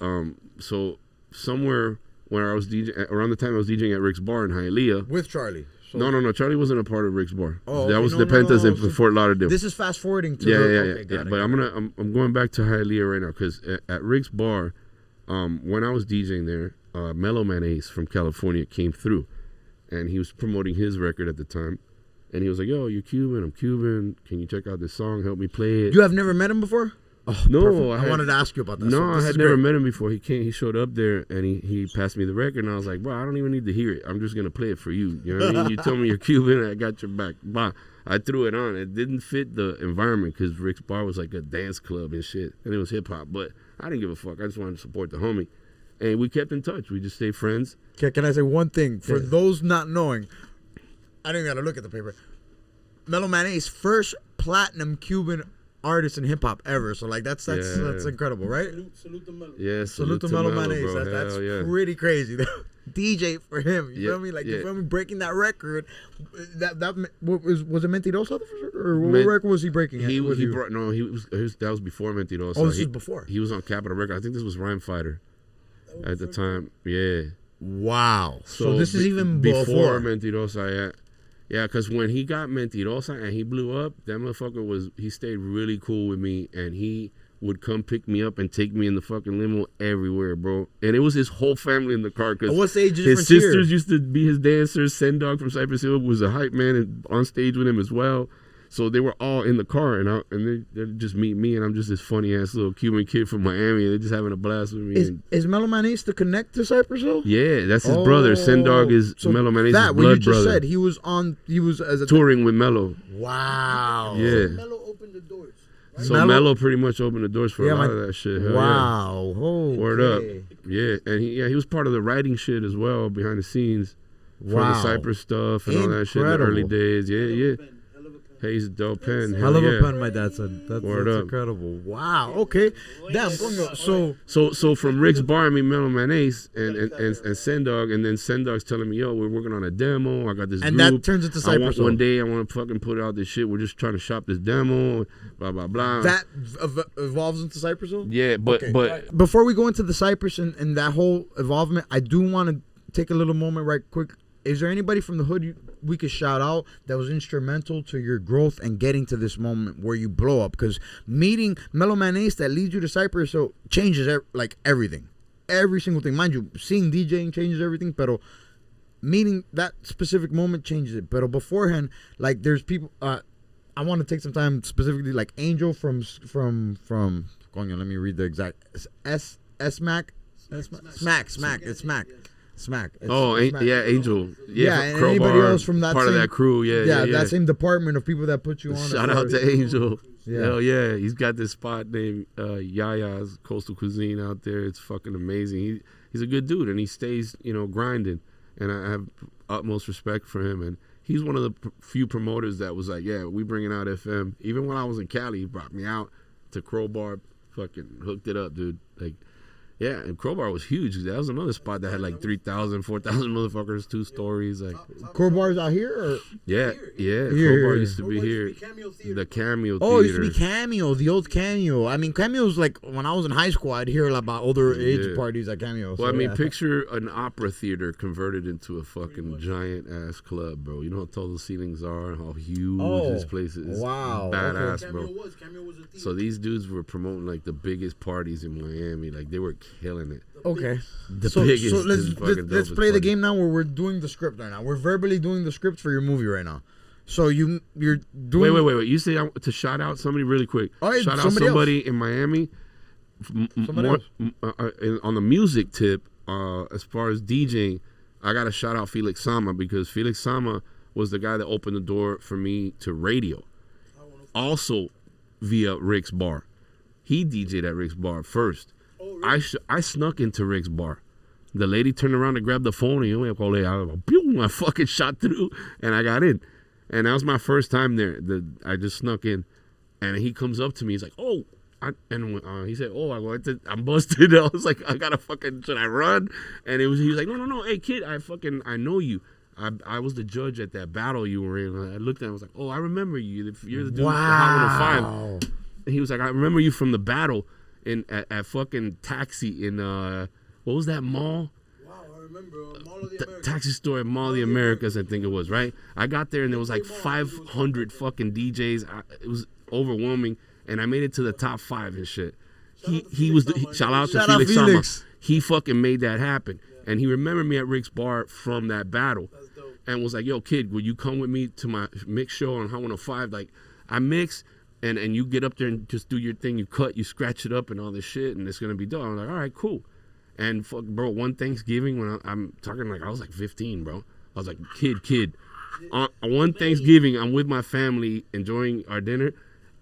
S1: so somewhere where I was DJing around the time I was DJing at Rick's Bar in Hialeah
S3: with Charlie. So
S1: no, Charlie wasn't a part of Rick's Bar.
S3: Oh,
S1: that was Nepenthes in Fort Lauderdale.
S3: This is fast forwarding to
S1: yeah. But I'm going back to Hialeah right now because at Rick's Bar, when I was DJing there, Mellow Man Ace from California came through, and he was promoting his record at the time. And he was like, "Yo, you're Cuban. I'm Cuban. Can you check out this song? Help me play it."
S3: You have never met him before?
S1: Oh, no,
S3: I wanted to ask you about that.
S1: No, I had never met him before. He came. He showed up there, and he passed me the record, and I was like, "Bro, I don't even need to hear it. I'm just gonna play it for you." You know what I mean? You told me you're Cuban, I got your back. Bah. I threw it on. It didn't fit the environment because Rick's Bar was like a dance club and shit, and it was hip hop. But I didn't give a fuck. I just wanted to support the homie, and we kept in touch. We just stayed friends.
S3: Okay, can I say one thing for those not knowing? I didn't gotta look at the paper. Mellow Man Ace, first platinum Cuban artist in hip hop ever. So like that's incredible, right?
S4: Salute to Mellow.
S1: Yeah,
S3: salute to Mellow Man Ace. That's pretty crazy. DJ for him. You feel me? Like you feel me? Breaking that record. Was it Mentirosa or what record was he breaking?
S1: That was before Mentirosa.
S3: Oh, this was before.
S1: He was on Capitol Records. I think this was Rhyme Fighter at the time. Yeah.
S3: Wow. So this is even
S1: before Mentirosa. Yeah, because when he got Mentirosa and he blew up, that motherfucker he stayed really cool with me, and he would come pick me up and take me in the fucking limo everywhere, bro. And it was his whole family in the car. Cause
S3: what age
S1: his sisters used to be his dancers. Sendog from Cypress Hill was a hype man and on stage with him as well. So they were all in the car, and they just meet me, and I'm just this funny ass little Cuban kid from Miami, and they're just having a blast with me.
S3: Is Mellow Man Ace to connect to Cypress Hill?
S1: Yeah, that's his brother. Sendog is Mellow Man Ace's blood brother. What you just said,
S3: he was as a
S1: touring with Mellow.
S3: Wow.
S1: Yeah.
S4: Mellow opened the doors. Right?
S1: So Mellow pretty much opened the doors for a lot of that shit. Hell
S3: wow.
S1: Yeah. Word up. Yeah, and he was part of the writing shit as well behind the scenes. For the Cypress stuff and all that shit in the early days. Yeah. He's a dope pen.
S3: Hell of a pen, my dad said. That's incredible. Wow. Okay. Damn.
S1: So from Rick's Bar, I meet Mellow Man Ace and Sendog, and then Sendog's telling me, yo, we're working on a demo. I got this
S3: and
S1: group.
S3: That turns into Cypress Hill.
S1: One day I want to fucking put out this shit. We're just trying to shop this demo. Blah blah blah.
S3: That evolves into Cypress Hill.
S1: Yeah, but
S3: before we go into the Cypress and that whole evolvement, I do want to take a little moment right quick. Is there anybody from the hood we could shout out that was instrumental to your growth and getting to this moment where you blow up? Because meeting Mellow Man Ace that leads you to Cypress so changes like everything, every single thing. Mind you, seeing DJing changes everything, but meeting that specific moment changes it. But beforehand, like there's people. I want to take some time specifically, like Angel from. Coño, let me read the exact Smack. Smack.
S1: Smack. Yeah, Angel.
S3: Yeah, and anybody else from that
S1: part
S3: same,
S1: of that crew. Yeah,
S3: that same department of people that put you on.
S1: Shout out to Angel. Yeah. Hell yeah, he's got this spot named Yaya's Coastal Cuisine out there. It's fucking amazing. He's a good dude, and he stays, grinding. And I have utmost respect for him. And he's one of the few promoters that was like, yeah, we bringing out FM. Even when I was in Cali, he brought me out to Crowbar, fucking hooked it up, dude. Like. Yeah, and Crowbar was huge. That was another spot that had like 3,000, 4,000 motherfuckers, 2 stories. Like
S3: Crowbar's out here? Or?
S1: Yeah.
S3: Here.
S1: Crowbar used to be here. The Cameo Theater.
S3: Oh, it used to be Cameo, the old Cameo. I mean, Cameo's like, when I was in high school, I'd hear about older age parties at Cameo.
S1: Well, picture an opera theater converted into a fucking giant-ass club, bro. You know how tall the ceilings are and how huge this place is.
S3: Wow.
S1: Badass, bro.
S4: Cameo was a theater.
S1: So these dudes were promoting like the biggest parties in Miami. Like they were killing it.
S3: Okay.
S1: So
S3: let's play the game now where we're doing the script right now. We're verbally doing the script for your movie right now. So you're doing.
S1: Wait. You say to shout out somebody really quick.
S3: All right,
S1: shout out somebody in Miami. On the music tip, as far as DJing, I got to shout out Felix Sama because Felix Sama was the guy that opened the door for me to radio. Also via Rick's Bar. He DJ'd at Rick's Bar first. I snuck into Rick's Bar. The lady turned around to grab the phone and I fucking shot through and I got in. And that was my first time there. I just snuck in. And he comes up to me. He's like, oh. He said, oh, I'm busted. I was like, I got to fucking, should I run? And he was like, no. Hey, kid, I know you. I was the judge at that battle you were in. I looked at him. I was like, oh, I remember you. If you're the dude with the Hot 105. And he was like, I remember you from the battle at fucking Taxi in, what was that mall?
S4: Wow, I remember. Mall of the Americas.
S1: Taxi store at Mall of the Americas, I think it was, right? I got there and there was like 500 fucking DJs. It was overwhelming. And I made it to the top 5 and shit. Shout out to Felix Sama. He fucking made that happen. Yeah. And he remembered me at Rick's Bar from that battle. And was like, yo, kid, will you come with me to my mix show on Hot 105? Like, I mix, and you get up there and just do your thing. You cut, you scratch it up and all this shit, and it's going to be done. I was like, all right, cool. And, fuck, bro, one Thanksgiving, when I'm talking like, I was like 15, bro. I was like, kid. One Thanksgiving, I'm with my family enjoying our dinner.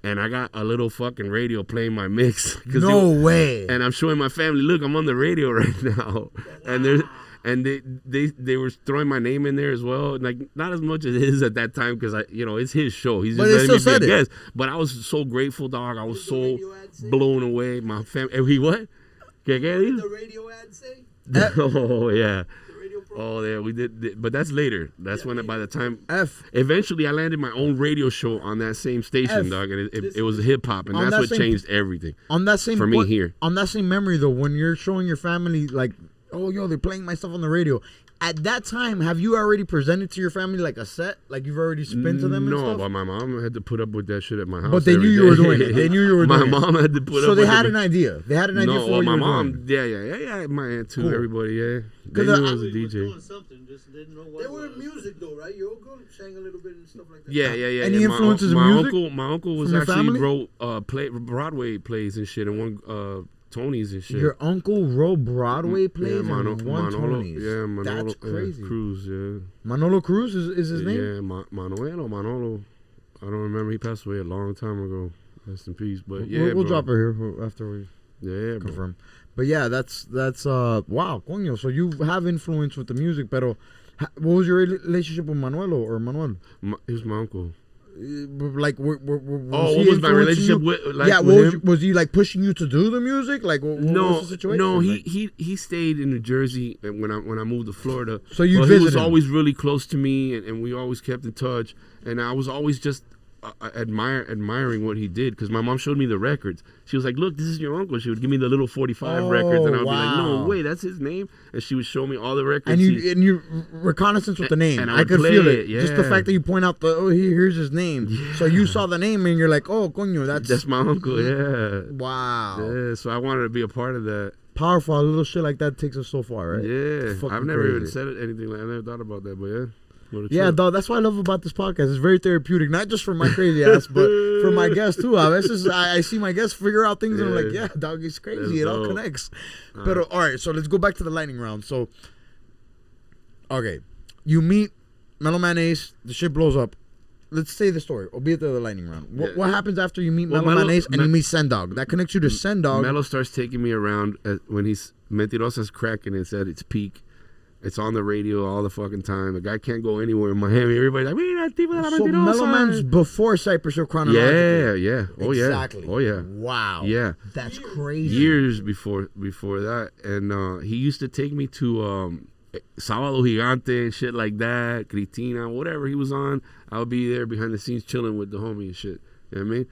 S1: And I got a little fucking radio playing my mix.
S3: No way.
S1: And I'm showing my family, look, I'm on the radio right now. And they were throwing my name in there as well. Like, not as much as it is at that time because it's his show. He's just letting me be a guest. But I was so grateful, dog. I was so blown away. My family. He what?
S4: The radio ad say?
S1: Oh yeah. Oh, yeah, we did, but that's later. That's when, by the time, eventually I landed my own radio show on that same station, dog, and it was hip hop, and that's what changed everything.
S3: On that same
S1: for me here.
S3: On that same memory, though, when you're showing your family, like, oh, yo, they're playing my stuff on the radio. At that time, have you already presented to your family like a set? Like you've already spin to them and stuff?
S1: No, but my mom had to put up with that shit at my house.
S3: But they knew you were doing it. They knew you were doing it.
S1: My mom had to put up with it.
S3: So they had an idea. They had an idea for what you were
S1: doing. Yeah. My aunt too, everybody, yeah. They knew I was a DJ.
S4: They were in music though, right? Your uncle sang a little bit and stuff like that.
S1: Yeah.
S3: Any influences in music?
S1: My uncle was actually wrote Broadway plays and shit and won Tony's and shit.
S3: Your uncle wrote Broadway plays and won Tony's.
S1: Yeah, Manolo.
S3: That's crazy.
S1: Cruz, yeah.
S3: Manolo Cruz is his name?
S1: Yeah, Manolo. I don't remember. He passed away a long time ago. Rest in peace. But yeah,
S3: we'll drop her here after we confirm.
S1: Bro.
S3: But yeah, that's wow, coño. So you have influence with the music, pero What was your relationship with Manuel or Manuel?
S1: He was my uncle.
S3: Like, was
S1: what
S3: he
S1: was my relationship
S3: you?
S1: with? Like,
S3: yeah,
S1: with him?
S3: Was he like pushing you to do the music? Like, what was the situation?
S1: No,
S3: like?
S1: he stayed in New Jersey, and when I moved to Florida,
S3: so you
S1: he
S3: visited
S1: was
S3: him.
S1: always really close to me, and we always kept in touch, and I was always just admiring what he did, because my mom showed me the records. She was like, "Look, this is your uncle." She would give me the little 45 records, and I would be like, "No way, that's his name." And she would show me all the records.
S3: And you reconnaissance with the name.
S1: And
S3: I could feel it.
S1: Yeah.
S3: Just the fact that you point out here's his name. Yeah. So you saw the name and you're like, "Oh, coño, that's
S1: my uncle." Yeah.
S3: Wow.
S1: Yeah. So I wanted to be a part of that.
S3: Powerful. A little shit like that takes us so far, right?
S1: Yeah. I've never even said anything like. I never thought about that, but yeah.
S3: Yeah, dog. That's what I love about this podcast. It's very therapeutic, not just for my crazy ass, but for my guests too. I see my guests figure out things, and I'm like, yeah, dog, it's crazy. It all connects. But all right, so let's go back to the lightning round. So, okay, you meet Mellow Man Ace, the shit blows up. Let's say the story. Albeit the lightning round. What happens after you meet Mellow Man Ace and you meet Sendog? That connects you to Sendog.
S1: Mellow starts taking me around when he's Mentirosa's cracking. It's at its peak. It's on the radio all the fucking time. The guy can't go anywhere in Miami. Everybody's like, "Mira, tipo de la
S3: so
S1: Mentirosa."
S3: Mellow Man's before Cypress Hill chronologically.
S1: Yeah. Oh,
S3: exactly.
S1: Yeah. Oh, yeah.
S3: Wow.
S1: Yeah.
S3: That's crazy.
S1: Years before that. And he used to take me to Sábado Gigante and shit like that, Cristina, whatever he was on. I would be there behind the scenes chilling with the homie and shit. You know what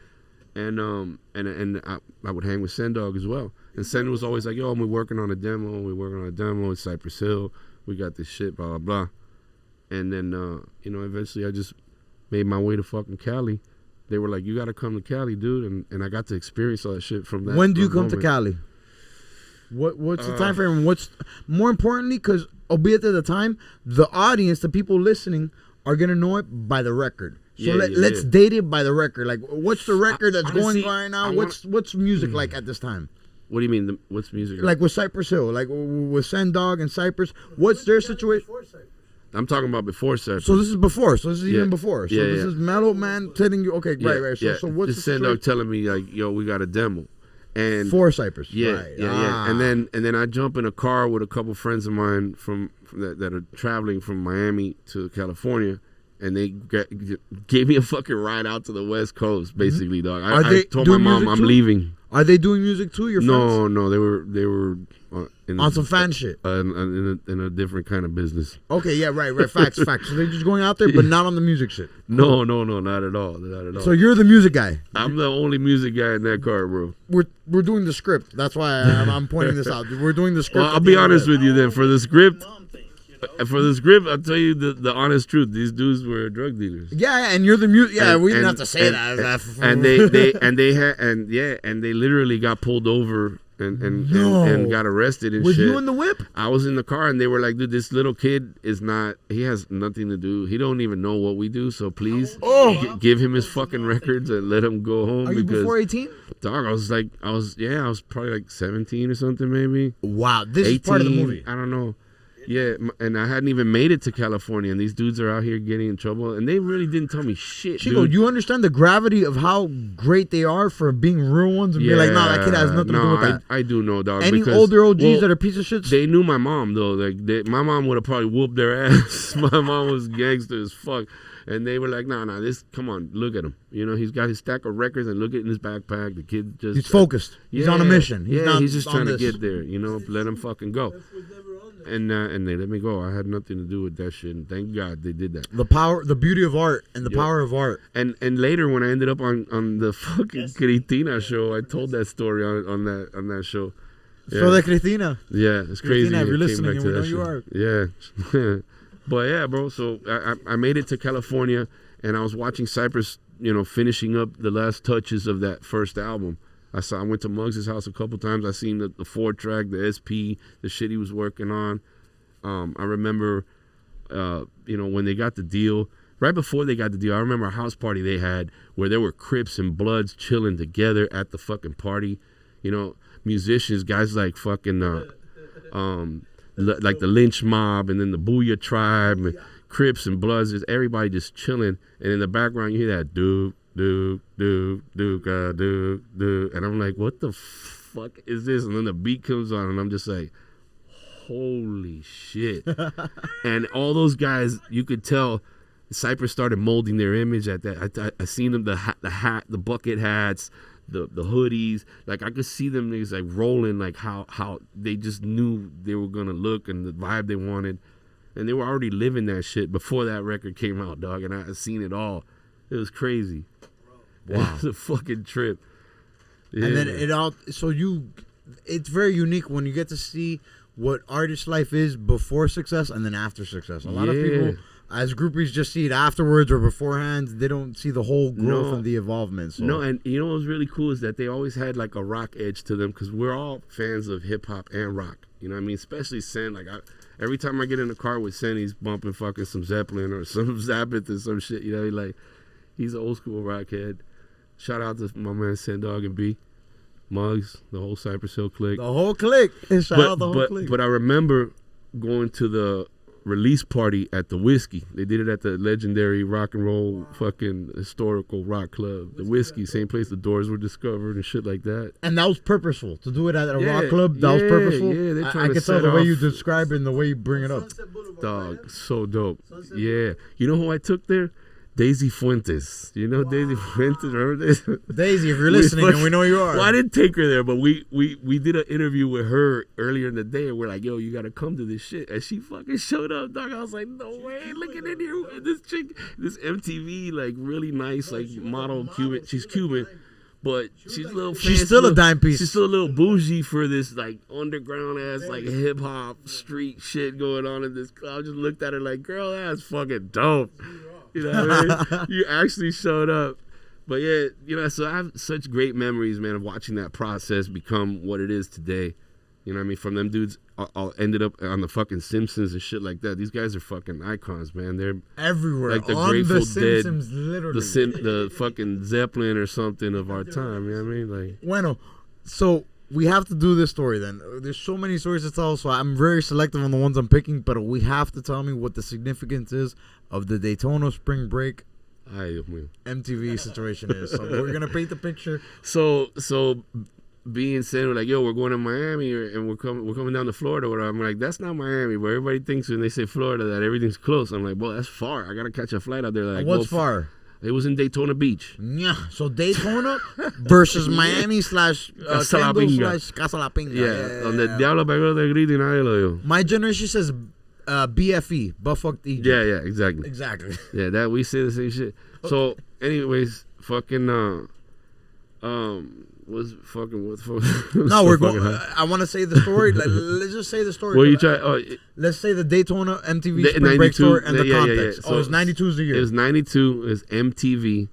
S1: I mean? And I would hang with Sendog as well. And Sen was always like, "Yo, we're working on a demo. It's Cypress Hill. We got this shit, blah, blah, blah." And then, eventually I just made my way to fucking Cali. They were like, "You got to come to Cali, dude." And I got to experience all that shit from that.
S3: When do you come to Cali? What's the time frame? What's more importantly, because albeit at the time, the audience, the people listening, are going to know it by the record. So let's date it by the record. Like, what's the record that's going right now? What's music like at this time?
S1: What do you mean? What's music?
S3: Like with Cypress Hill, like with Sendog and Cypress. What's their situation?
S1: I'm talking about before Cypress.
S3: So this is before. So this is even before. So this is Mellow Man telling you, okay, right. So what's
S1: the Sendog telling me like, "Yo, we got a demo." And
S3: for Cypress.
S1: Yeah. And then I jump in a car with a couple friends of mine from that are traveling from Miami to California. And they gave me a fucking ride out to the West Coast, basically, dog. I told my mom I'm leaving.
S3: Are they doing music too? Your friends?
S1: No, they were
S3: on some fan shit.
S1: In a different kind of business.
S3: Okay, yeah, right. Facts. So they're just going out there, but not on the music shit.
S1: No, not at all.
S3: So you're the music guy.
S1: I'm the only music guy in that car, bro.
S3: We're doing the script. That's why I'm pointing this out. We're doing the script.
S1: Well, I'll be honest with you then. For the script, I'll tell you the honest truth. These dudes were drug dealers.
S3: Yeah, and you're the music. Yeah, we didn't have to say that.
S1: And they literally got pulled over and got arrested and
S3: Was
S1: shit.
S3: Was you in the whip?
S1: I was in the car, and they were like, "Dude, this little kid is not. He has nothing to do. He don't even know what we do. So please, give him his fucking records and let him go home."
S3: Are you before 18?
S1: Dog, I was probably like 17 or something, maybe.
S3: Wow, this
S1: 18,
S3: is part of the movie.
S1: I don't know. Yeah, and I hadn't even made it to California, and these dudes are out here getting in trouble, and they really didn't tell me shit,
S3: Chico,
S1: dude.
S3: you understand the gravity of how great they are for being real ones and be like, no, that kid has nothing to do with that.
S1: I do know, dog.
S3: Any older OGs that are piece of shits?
S1: They knew my mom, though. Like, my mom would have probably whooped their ass. My mom was gangster as fuck. And they were like, nah, come on, look at him. You know, he's got his stack of records and look at it in his backpack. The kid just...
S3: He's focused. He's on a mission.
S1: He's just trying to get there, you know, let him fucking go. And they let me go. I had nothing to do with that shit, and thank God they did that.
S3: The beauty of art and the power of art.
S1: And later when I ended up on the fucking Cristina show, I told that story on that show.
S3: Yeah. So the Cristina.
S1: Yeah, it's crazy.
S3: Cristina, if you're listening, and we know you are.
S1: Yeah. But yeah, bro, so I made it to California, and I was watching Cypress, you know, finishing up the last touches of that first album. I went to Muggs' house a couple times. I seen the 4-track, the SP, the shit he was working on. I remember, when they got the deal, right before they got the deal, I remember a house party they had where there were Crips and Bloods chilling together at the fucking party. You know, musicians, guys like fucking... like the Lynch Mob and then the Booyah Tribe and Crips and Bloods, everybody just chilling, and in the background you hear that do, and I'm like, what the fuck is this? And then the beat comes on, and I'm just like, holy shit. And all those guys, you could tell Cypress started molding their image at that. I seen them, the hat, the bucket hats, the hoodies. Like I could see them niggas like rolling, like how they just knew they were gonna look and the vibe they wanted. And they were already living that shit before that record came out, dog. And I seen it all. It was crazy. Wow. It was a fucking trip. Yeah.
S3: And then it's very unique when you get to see what artist life is before success and then after success. A lot of people, as groupies, just see it afterwards or beforehand. They don't see the whole growth and the involvement. So.
S1: No, and you know what was really cool is that they always had like a rock edge to them because we're all fans of hip hop and rock. You know what I mean? Especially Sen. Like every time I get in the car with Sen, he's bumping fucking some Zeppelin or some Zappath or some shit. You know, like he's an old school rock head. Shout out to my man Sen Dog and B. Muggs, the whole Cypress Hill clique.
S3: The whole clique. Shout out the whole clique.
S1: But I remember going to the release party at the Whiskey. They did it at the legendary rock and roll fucking historical rock club. The Whiskey, same place the Doors were discovered and shit like that.
S3: And that was purposeful. To do it at a rock club, that was purposeful.
S1: Yeah, they're trying
S3: I
S1: to
S3: can tell
S1: set
S3: the way
S1: off.
S3: you describe it and the way you bring it up.
S1: Dog, so dope. Yeah. You know who I took there? Daisy Fuentes. You know Daisy Fuentes? Remember this?
S3: Daisy, if you're listening, and we know you are.
S1: Well, I didn't take her there, but we did an interview with her earlier in the day, and we're like, yo, you got to come to this shit. And she fucking showed up, dog. I was like, no way. Looking in here with this chick, this MTV, like, really nice, like, model Cuban. She's Cuban, but she's a little fancy.
S3: She's still a dime piece.
S1: She's still a little bougie for this, like, underground-ass, like, hip-hop street shit going on in this club. I just looked at her like, girl, that's fucking dope. You know what I mean? You actually showed up. But yeah, you know, so I have such great memories, man, of watching that process become what it is today. You know what I mean? From them dudes all ended up on the fucking Simpsons and shit like that. These guys are fucking icons, man. They're
S3: everywhere.
S1: Like the
S3: on
S1: Grateful
S3: the Simpsons,
S1: Dead,
S3: literally.
S1: the fucking Zeppelin or something of our time. You know what I mean? Like,
S3: bueno, so we have to do this story then. There's so many stories to tell, so I'm very selective on the ones I'm picking, but we have to tell me what the significance is of the Daytona Spring Break MTV situation is. So we're going to paint the picture.
S1: So being said, like, yo, we're going to Miami and we're coming down to Florida. Or I'm like, that's not Miami, but everybody thinks when they say Florida that everything's close. I'm like, well, that's far. I got to catch a flight out there. Like,
S3: what's far?
S1: It was in Daytona Beach.
S3: Yeah, so Daytona versus Miami /
S1: Casa La Pinga.
S3: Casa La Pinga.
S1: Yeah, donde Diablo pegó de grito y nadie lo oyó.
S3: My generation says BFE, Bufffuck Egypt.
S1: Yeah, exactly.
S3: Exactly.
S1: Yeah, that we say the same shit. So, anyways, fucking was fucking what?
S3: No, we're going. I want to say the story. Let's just say the story.
S1: Well, you try.
S3: Let's say the Daytona MTV Spring Break story and the context.
S1: So,
S3: it's 92 is the year.
S1: It was 92. It's MTV,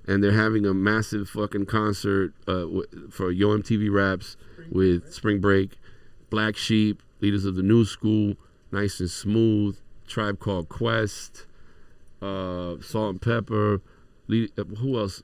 S1: and they're having a massive fucking concert for Yo MTV Raps with Spring Break, Black Sheep, Leaders of the New School, Nice and Smooth, Tribe Called Quest, Salt and Pepper. Who else?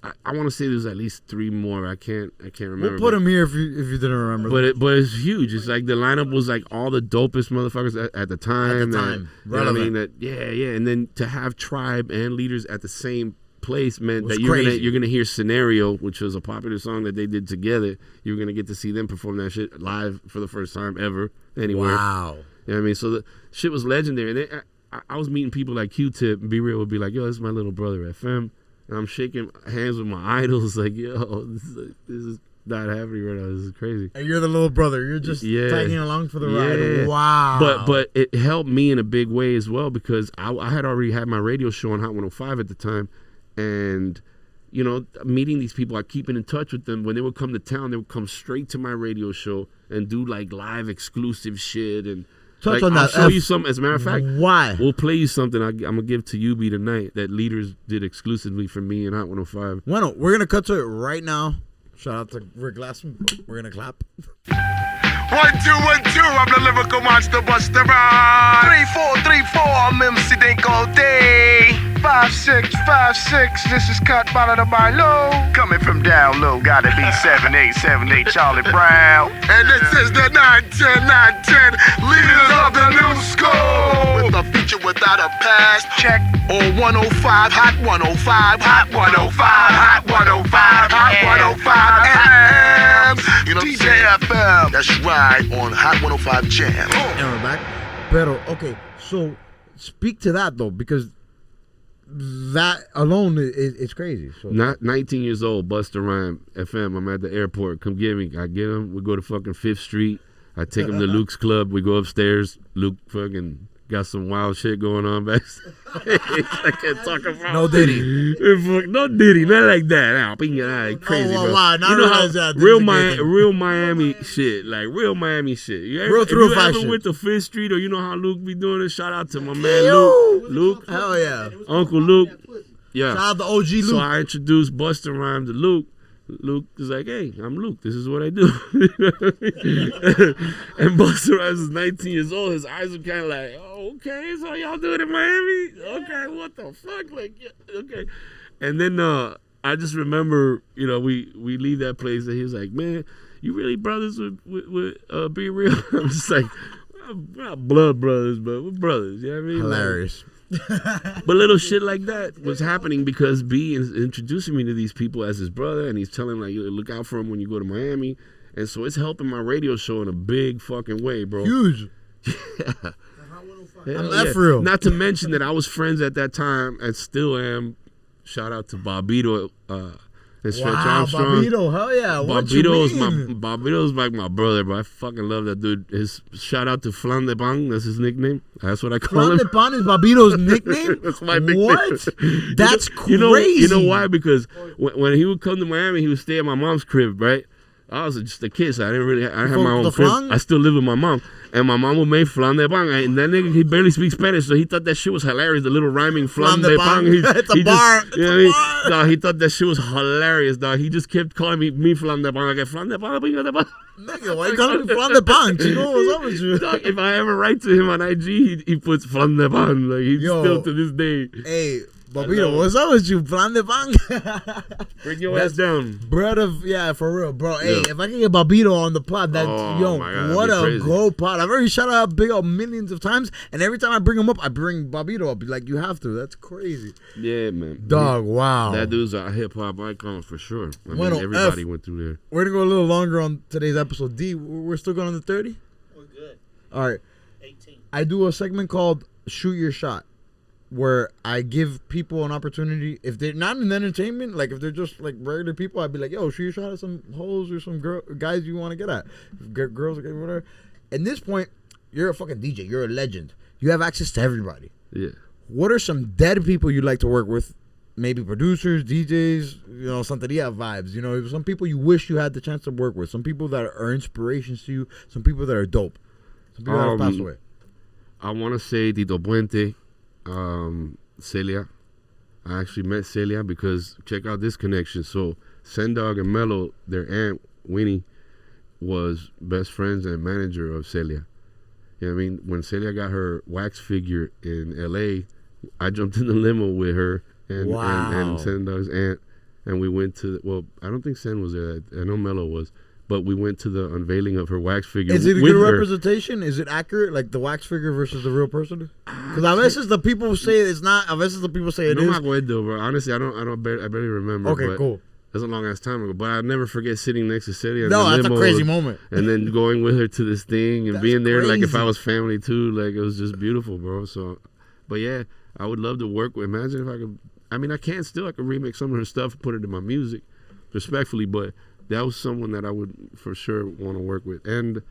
S1: I want to say there's at least 3 more. I can't remember.
S3: We'll put them here if you didn't remember.
S1: But it's huge. It's like the lineup was like all the dopest motherfuckers at the time. You know what I mean? Yeah. And then to have Tribe and Leaders at the same place meant that you're gonna hear Scenario, which was a popular song that they did together. You're gonna get to see them perform that shit live for the first time ever anywhere.
S3: Wow.
S1: You know what I mean? So the shit was legendary. And I was meeting people like Q-Tip and Be Real would be like, yo, this is my little brother FM. And I'm shaking hands with my idols like, yo, this is not happening right now. This is crazy.
S3: And you're the little brother. You're just tagging along for the ride. Wow.
S1: But it helped me in a big way as well because I had already had my radio show on Hot 105 at the time. And, you know, meeting these people, I keeping in touch with them. When they would come to town, they would come straight to my radio show and do like live exclusive shit and
S3: touch on that.
S1: I'll show you something. As a matter of fact,
S3: why?
S1: We'll play you something I'm going to give to UB tonight that Leaders did exclusively for me in Hot 105.
S3: Bueno, we're going to cut to it right now. Shout out to Rick Glassman. We're going to clap.
S5: 1, 2, 1, 2, I'm the lyrical monster buster rhyme. 3, 4, 3, 4, I'm MC Dink all day. 5, 6, 5, 6, this is cut by the low. Coming from down low, gotta be 7, 8, 7, 8, Charlie Brown. And this is the 9, 10, 9, 10, Leaders of the New School. With a feature without a past, check. On 105, Hot 105, Hot 105, Hot 105, Hot 105, You know, DJ FM. That's right, on Hot 105 Jam.
S3: And we're back. Pero, okay, so speak to that, though, because that alone is crazy. So.
S1: Not 19 years old, Busta Rhyme FM. I'm at the airport. Come get me. I get him. We go to fucking 5th Street. I take him to Luke's club. We go upstairs. Luke fucking got some wild shit going on back. I can't talk about.
S3: No Diddy.
S1: No Diddy. Not like that. Nah, crazy, bro.
S3: Wow.
S1: You know how real Miami shit. Like real Miami shit. You ever, if you ever went to 5th Street, or you know how Luke be doing it, shout out to my man Luke.
S3: Hell yeah.
S1: Uncle Luke. Yeah.
S3: Shout out to OG Luke.
S1: So I introduced Busta Rhyme to Luke. Luke is like, hey, I'm Luke. This is what I do. And Busta Rhymes is 19 years old. His eyes are kind of like, oh, okay, so y'all do it in Miami? Okay, what the fuck? Like, yeah, okay. And then I just remember, you know, we leave that place, and he was like, man, you really brothers with Be Real? I'm just like, we're not blood brothers, but we're brothers. You know what I mean?
S3: Hilarious.
S1: But little shit like that was happening because B is introducing me to these people as his brother, and he's telling like, look out for him when you go to Miami, and so it's helping my radio show in a big fucking way, bro.
S3: Huge.
S1: Yeah. For real. Not to mention that I was friends at that time and still am. Shout out to Bobito and Stretch Armstrong.
S3: Bobito, hell yeah.
S1: Bobito's like my brother, but I fucking love that dude. His shout out to Flan de Bang, that's his nickname. That's what I call him.
S3: Flan de Bang is Bobito's nickname?
S1: That's my nickname.
S3: What? That's crazy.
S1: You know why? Because when he would come to Miami, he would stay at my mom's crib, right? I was just a kid, so I didn't have my own crib. I still live with my mom. And my mom would make flan de bang. And that nigga, he barely speaks Spanish, so he thought that shit was hilarious. The little rhyming flan de bang.
S3: It's a bar.
S1: No, he thought that shit was hilarious, dog. He just kept calling me flan de bang. I get flan de bang, de bang.
S3: Nigga, why you calling me flan de bang? Chico, what's up with you?
S1: Dog, if I ever write to him on IG, he puts flan de bang. Like, he's still to this day.
S3: Hey, Bobito, what's up with you? Flan de bang.
S1: Bring your ass down.
S3: Bread of, yeah, for real, bro. Hey, if I can get Bobito on the pod, that's, God, what a gold pod. I've already shout out Big Up millions of times, and every time I bring him up, I bring Bobito up. Like, you have to. That's crazy.
S1: Yeah, man.
S3: Dog, wow.
S1: That dude's a hip-hop icon for sure. I mean, everybody went through there.
S3: We're going to go a little longer on today's episode. D, we're still going on the 30?
S4: We're good.
S3: All right.
S4: 18.
S3: I do a segment called Shoot Your Shot, where I give people an opportunity. If they're not in entertainment, like if they're just like regular people, I'd be like, yo, shoot your shot at some hoes or some guys you want to get at. Girls, whatever. At this point, you're a fucking DJ. You're a legend. You have access to everybody.
S1: Yeah.
S3: What are some dead people you'd like to work with? Maybe producers, DJs, you know, Santeria vibes. You know, some people you wish you had the chance to work with. Some people that are inspirations to you. Some people that are dope. Some people that have passed away.
S1: I want to say Tito Puente. Celia. I actually met Celia because check out this connection. So Sendog and Mello, their aunt Winnie, was best friends and manager of Celia. You know what I mean? When Celia got her wax figure in LA, I jumped in the limo with her and Sendog's aunt, and we went to, well, I don't think Sen was there. I know Mello was. But we went to the unveiling of her wax figure.
S3: Is it a good representation? Is it accurate, like the wax figure versus the real person? Because a veces the people say it's not. A veces the people say it is.
S1: No me acuerdo, bro. Honestly, I barely remember.
S3: Okay, cool.
S1: That's a long ass time ago. But I'll never forget sitting next to Celia.
S3: No, that's a crazy moment.
S1: And then going with her to this thing and being there, like if I was family too. Like it was just beautiful, bro. So, but yeah, I would love to work with. Imagine if I could. I mean, I can still. I could remix some of her stuff, put it in my music, respectfully, but. That was someone that I would for sure want to work with, and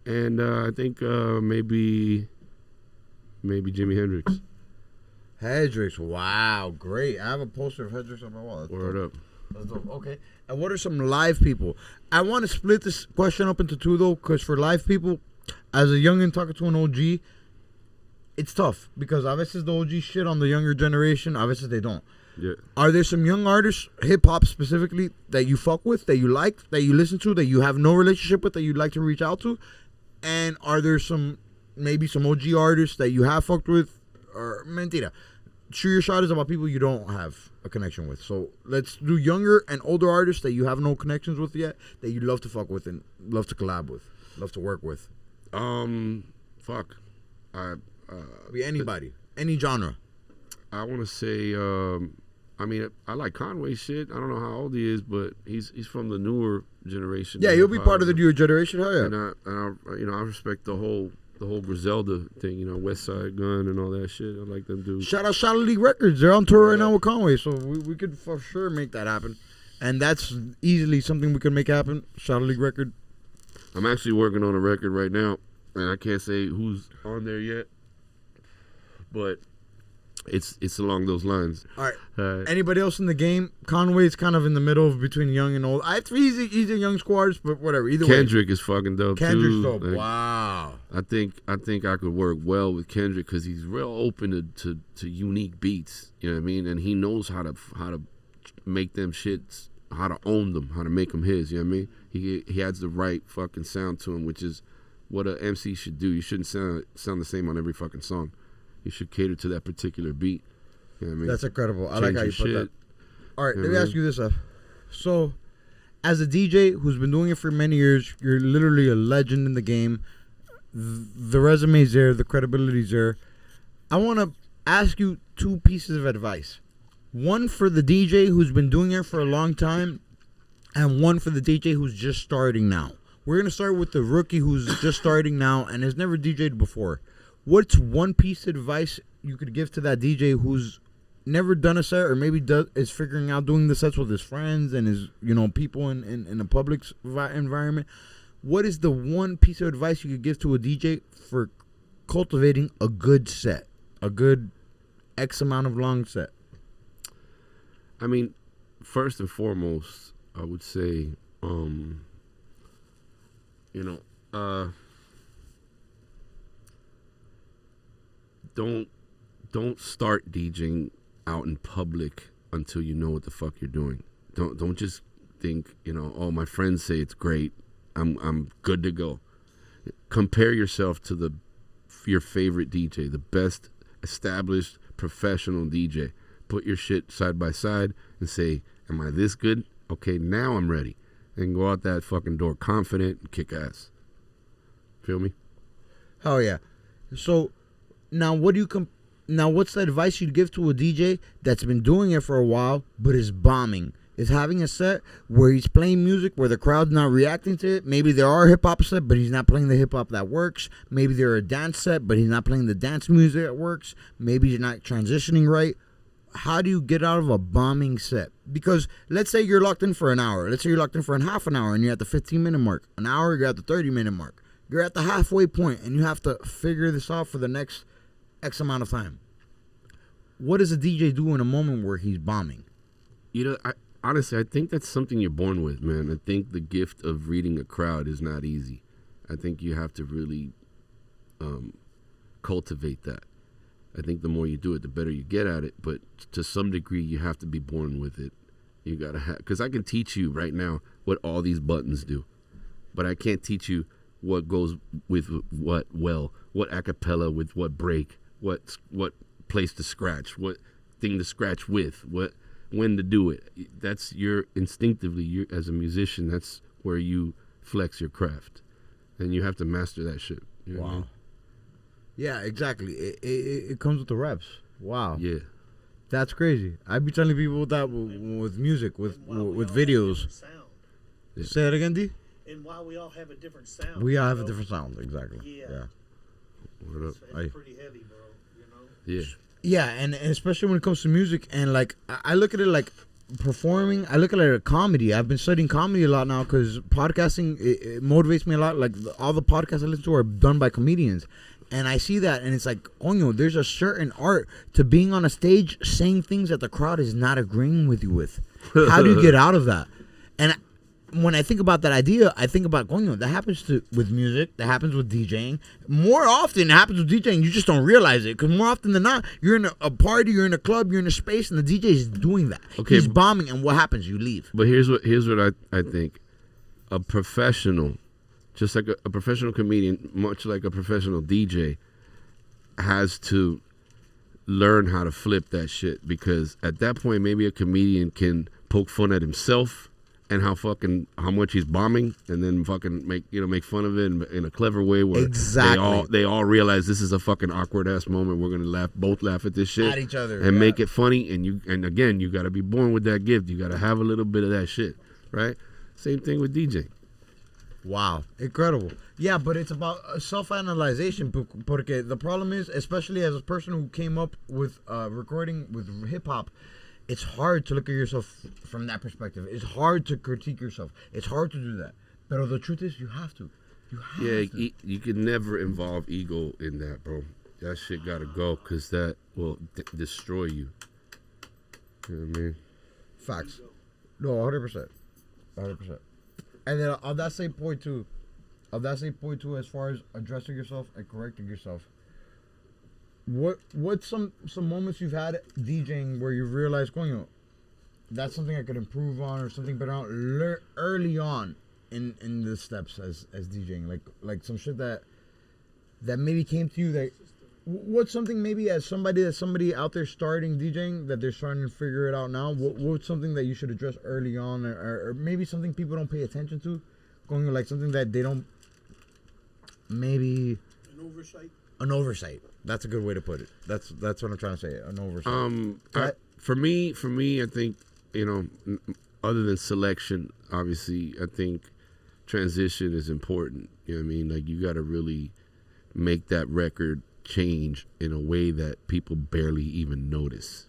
S1: I think maybe Jimi Hendrix.
S3: Hendrix, wow, great! I have a poster of Hendrix on my wall.
S1: Word up.
S3: That's dope. Okay, and what are some live people? I want to split this question up into two though, because for live people, as a youngin talking to an OG, it's tough because a veces the OG shit on the younger generation, a veces they don't.
S1: Yeah.
S3: Are there some young artists, hip hop specifically, that you fuck with, that you like, that you listen to, that you have no relationship with, that you'd like to reach out to? And are there maybe some OG artists that you have fucked with? Or mentira. Shoot Your Shot is about people you don't have a connection with. So let's do younger and older artists that you have no connections with yet, that you love to fuck with and love to collab with, love to work with.
S1: Fuck.
S3: Be anybody, any genre.
S1: I want to say I mean, I like Conway shit. I don't know how old he is, but he's from the newer generation.
S3: Yeah, he'll be part of the newer generation. Hell yeah.
S1: And I respect the whole Griselda thing. You know, West Side Gun and all that shit. I like them dudes.
S3: Shout out Shadow League Records. They're on tour right now with Conway, so we could for sure make that happen. And that's easily something we can make happen. Shadow League Record.
S1: I'm actually working on a record right now, and I can't say who's on there yet, but it's along those lines.
S3: All right. Anybody else in the game? Conway's kind of in the middle of between young and old. He's a young squads, but whatever. Either
S1: Kendrick is fucking dope too.
S3: Kendrick's dope.
S1: Like,
S3: wow.
S1: I think I could work well with Kendrick because he's real open to unique beats. You know what I mean? And he knows how to make them shits, how to own them, how to make them his. You know what I mean? He adds the right fucking sound to him, which is what an MC should do. You shouldn't sound the same on every fucking song. You should cater to that particular beat. You know what I mean?
S3: That's incredible. I like how you put that. All right,
S1: You
S3: let
S1: know
S3: me ask you this. So, as a DJ who's been doing it for many years, you're literally a legend in the game. The resume's there, the credibility's there. I want to ask you two pieces of advice. One for the DJ who's been doing it for a long time, and one for the DJ who's just starting now. We're going to start with the rookie who's just starting now and has never DJed before. What's one piece of advice you could give to that DJ who's never done a set or maybe is figuring out doing the sets with his friends and his people in a public environment? What is the one piece of advice you could give to a DJ for cultivating a good set, a good X amount of long set?
S1: I mean, first and foremost, I would say, don't start DJing out in public until you know what the fuck you're doing. Don't just think, oh, my friends say it's great, I'm good to go. Compare yourself to your favorite DJ, the best established professional DJ. Put your shit side by side and say, am I this good? Okay, now I'm ready. And go out that fucking door confident and kick ass. Feel me?
S3: Hell yeah. So now what's the advice you'd give to a DJ that's been doing it for a while but is bombing? Is having a set where he's playing music where the crowd's not reacting to it. Maybe there are hip-hop set, but he's not playing the hip-hop that works. Maybe there are a dance set, but he's not playing the dance music that works. Maybe you're not transitioning right. How do you get out of a bombing set? Because let's say you're locked in for an hour. Let's say you're locked in for half an hour and you're at the 15-minute mark. An hour, you're at the 30-minute mark. You're at the halfway point and you have to figure this out for the next X amount of time. What does a DJ do in a moment where he's bombing?
S1: Honestly, I think that's something you're born with, man. I think the gift of reading a crowd is not easy. I think you have to really cultivate that. I think the more you do it, the better you get at it. But to some degree, you have to be born with it. You gotta have, because I can teach you right now what all these buttons do, but I can't teach you what goes with what acapella with what break, what place to scratch, what thing to scratch with, when to do it. That's instinctively as a musician. That's where you flex your craft, and you have to master that shit. You know what I mean?
S3: Yeah, exactly. It comes with the reps. Wow.
S1: Yeah.
S3: That's crazy. I'd be telling people that with music, with videos.
S1: Yeah.
S3: Say that again, D?
S4: And while we all have a different sound.
S3: We all have a different sound, exactly.
S4: Yeah.
S1: What up?
S4: It's pretty heavy, bro.
S1: Yeah.
S3: Yeah, and especially when it comes to music, and like I look at it like performing. I look at it like a comedy. I've been studying comedy a lot now because podcasting it motivates me a lot. Like all the podcasts I listen to are done by comedians. And I see that, and it's like, there's a certain art to being on a stage saying things that the crowd is not agreeing with you with. How do you get out of that? And when I think about that idea, I think about, that happens with music, that happens with DJing. More often, it happens with DJing. You just don't realize it, because more often than not, you're in a party, you're in a club, you're in a space, and the DJ is doing that. Okay, he's bombing, and what happens? You leave.
S1: But here's what I think. A professional, just like a professional comedian, much like a professional DJ, has to learn how to flip that shit, because at that point maybe a comedian can poke fun at himself and how much he's bombing, and then fucking make fun of it in a clever way where they all realize this is a fucking awkward ass moment. We're gonna both laugh at this shit
S3: at each other
S1: and make it funny. And again, you got to be born with that gift. You got to have a little bit of that shit, right? Same thing with DJ.
S3: Wow, incredible. Yeah, but it's about self-analyzation. Porque the problem is, especially as a person who came up with recording with hip hop, it's hard to look at yourself from that perspective. It's hard to critique yourself. It's hard to do that. But the truth is, you have to.
S1: You can never involve ego in that, bro. That shit gotta go, because that will destroy you. You know what I mean?
S3: Facts. No, 100%. 100%. And then on that same point too, as far as addressing yourself and correcting yourself, what's some moments you've had DJing where you realized, that's something I could improve on, or something better early on in the steps as DJing, like some shit that maybe came to you, that what's something maybe as somebody out there starting DJing that they're starting to figure it out now, what's something that you should address early on, or maybe something people don't pay attention to, like something that they don't, maybe an oversight. That's a good way to put it. That's what I'm trying to say. An oversight.
S1: For me, I think, other than selection, obviously, I think transition is important. You know what I mean? Like, you got to really make that record change in a way that people barely even notice.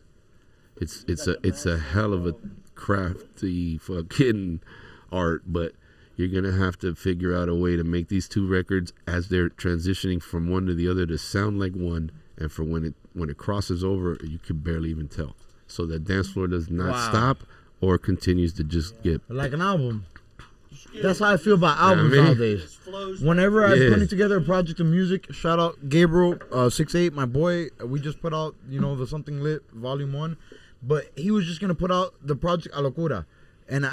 S1: It's a hell of a crafty fucking art, but you're gonna have to figure out a way to make these two records, as they're transitioning from one to the other, to sound like one, and for when it crosses over, you can barely even tell. So the dance floor does not stop or continues to just get
S3: like an album. That's how I feel about albums nowadays. Whenever I'm putting together a project of music, shout out Gabriel 68, my boy. We just put out, the Something Lit Volume 1, but he was just gonna put out the project A Locura, and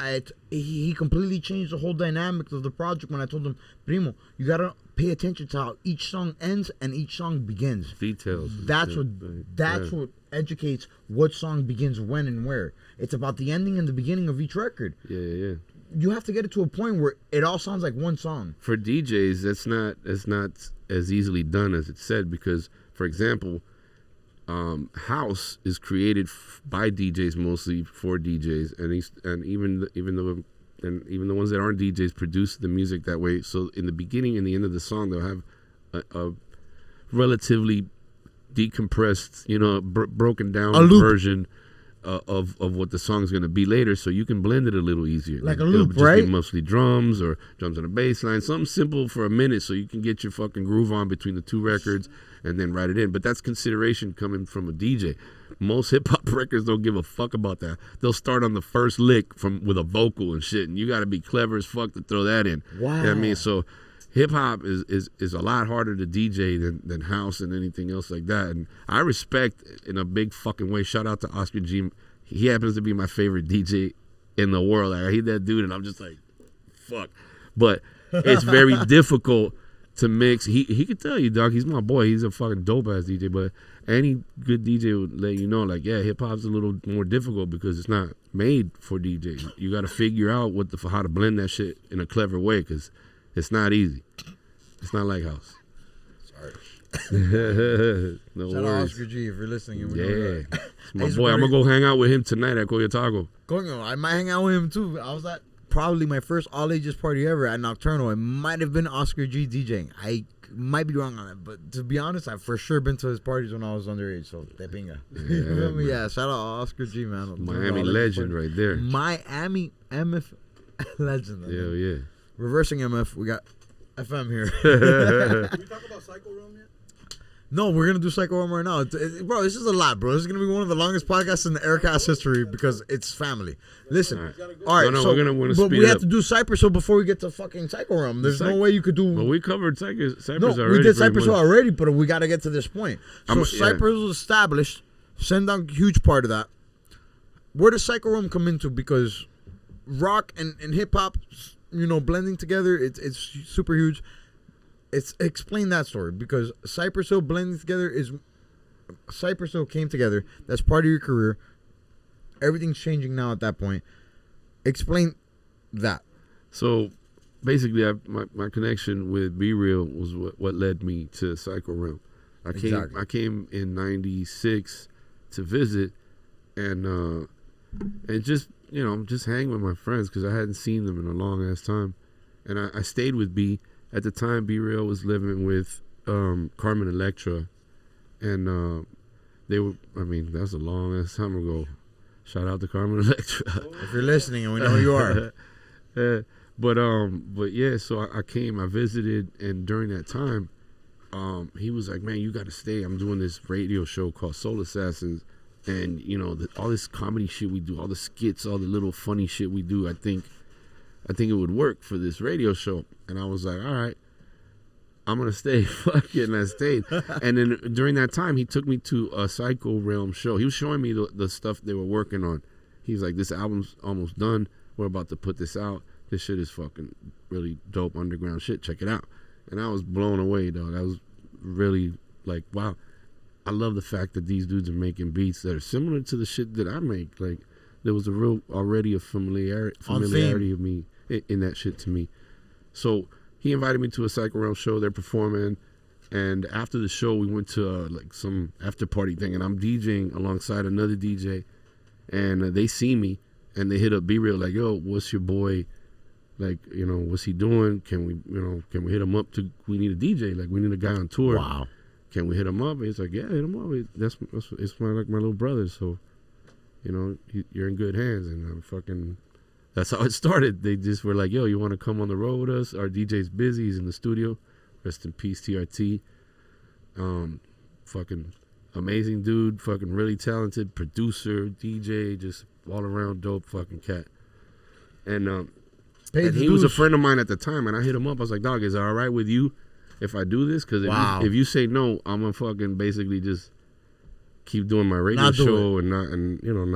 S3: he completely changed the whole dynamic of the project when I told him, Primo, you gotta pay attention to how each song ends and each song begins.
S1: Details.
S3: That's what educates what song begins when and where. It's about the ending and the beginning of each record.
S1: Yeah.
S3: You have to get it to a point where it all sounds like one song.
S1: For DJs, that's not as easily done as it's said, because, for example, house is created by DJs, mostly for DJs, and even the ones that aren't DJs produce the music that way. So in the beginning and the end of the song, they'll have a relatively decompressed, broken down version of what the song's going to be later, so you can blend it a little easier.
S3: Like a loop,
S1: just
S3: right?
S1: Be mostly drums or drums on a bass line, something simple for a minute, so you can get your fucking groove on between the two records and then write it in. But that's consideration coming from a DJ. Most hip hop records don't give a fuck about that. They'll start on the first lick with a vocal and shit, and you got to be clever as fuck to throw that in.
S3: Wow.
S1: You know what I mean? So hip hop is a lot harder to DJ than house and anything else like that. And I respect, in a big fucking way, shout out to Oscar G. He happens to be my favorite DJ in the world. Like, I hate that dude, and I'm just like, fuck. But it's very difficult to mix. He could tell you, dog, he's my boy. He's a fucking dope ass DJ. But any good DJ would let you know, like, yeah, hip hop's a little more difficult because it's not made for DJs. You got to figure out how to blend that shit in a clever way, because it's not easy. It's not like house.
S3: Sorry.
S1: No
S3: Shout out
S1: worries.
S3: Oscar G if you're listening.
S1: Yeah. It's my boy. I'm going to go hang out with him tonight at Coyotaco.
S3: I might hang out with him too. I was at probably my first all ages party ever at Nocturnal. It might have been Oscar G DJing. I might be wrong on that, but to be honest, I've for sure been to his parties when I was underage. So that binga. Yeah, shout out Oscar G, man.
S1: Miami legend right there.
S3: Miami MF legend.
S1: Hell yeah.
S3: Reversing MF, we got FM here.
S4: Can we talk about Psycho Realm yet?
S3: No, we're going to do Psycho Realm right now. Bro, this is a lot, bro. This is going to be one of the longest podcasts in the Heir Cast history because it's family. Listen. All right.
S1: No, we're going to speed
S3: but we have to do Cypress Hill before we get to fucking Psycho Realm. There's no way you could do...
S1: But we covered Cypress
S3: no,
S1: already.
S3: We did Cypress Hill already, but we got to get to this point. So Cypress was established. Send down a huge part of that. Where does Psycho Realm come into? Because rock and hip-hop, blending together, it's super huge. Explain that story, because Cypress Hill blending together Cypress Hill came together. That's part of your career. Everything's changing now at that point. Explain that?
S1: So basically, my connection with Be Real was what led me to Psycho Realm. I came in '96 to visit and just just hang with my friends because I hadn't seen them in a long ass time, and I stayed with B. At the time, Be Real was living with Carmen Electra, and they were. I mean, that's a long ass time ago. Shout out to Carmen Electra.
S3: If you're listening, and we know who you are.
S1: But yeah, so I came, I visited, and during that time, he was like, "Man, you got to stay. I'm doing this radio show called Soul Assassins, and all this comedy shit we do, all the skits, all the little funny shit we do. I think it would work for this radio show." And I was like, "All right, I'm gonna stay." Fuck it, and I stayed. And then during that time, he took me to a Psycho Realm show. He was showing me the stuff they were working on. He's like, "This album's almost done. We're about to put this out. This shit is fucking really dope underground shit. Check it out." And I was blown away, dog. I was really like, wow. I love the fact that these dudes are making beats that are similar to the shit that I make. Like, there was already a familiarity of me in that shit to me. So he invited me to a Psycho Realm show. They're performing, and after the show, we went to like some after party thing, and I'm DJing alongside another DJ, and they see me, and they hit up Be Real like, "Yo, what's your boy? Like, what's he doing? Can we hit him up we need a DJ. Like, we need a guy on tour.
S3: Wow. Can
S1: we hit him up?" And he's like, "Yeah, hit him up. It's my little brother. So, you're in good hands." And that's how it started. They just were like, "Yo, you want to come on the road with us? Our DJ's busy. He's in the studio. Rest in peace, TRT. Fucking amazing dude. Fucking really talented producer, DJ, just all around dope fucking cat." And he was a friend of mine at the time, and I hit him up. I was like, "Dog, is it all right with you if I do this? Because if you say no, I'm gonna fucking basically just keep doing my radio show and not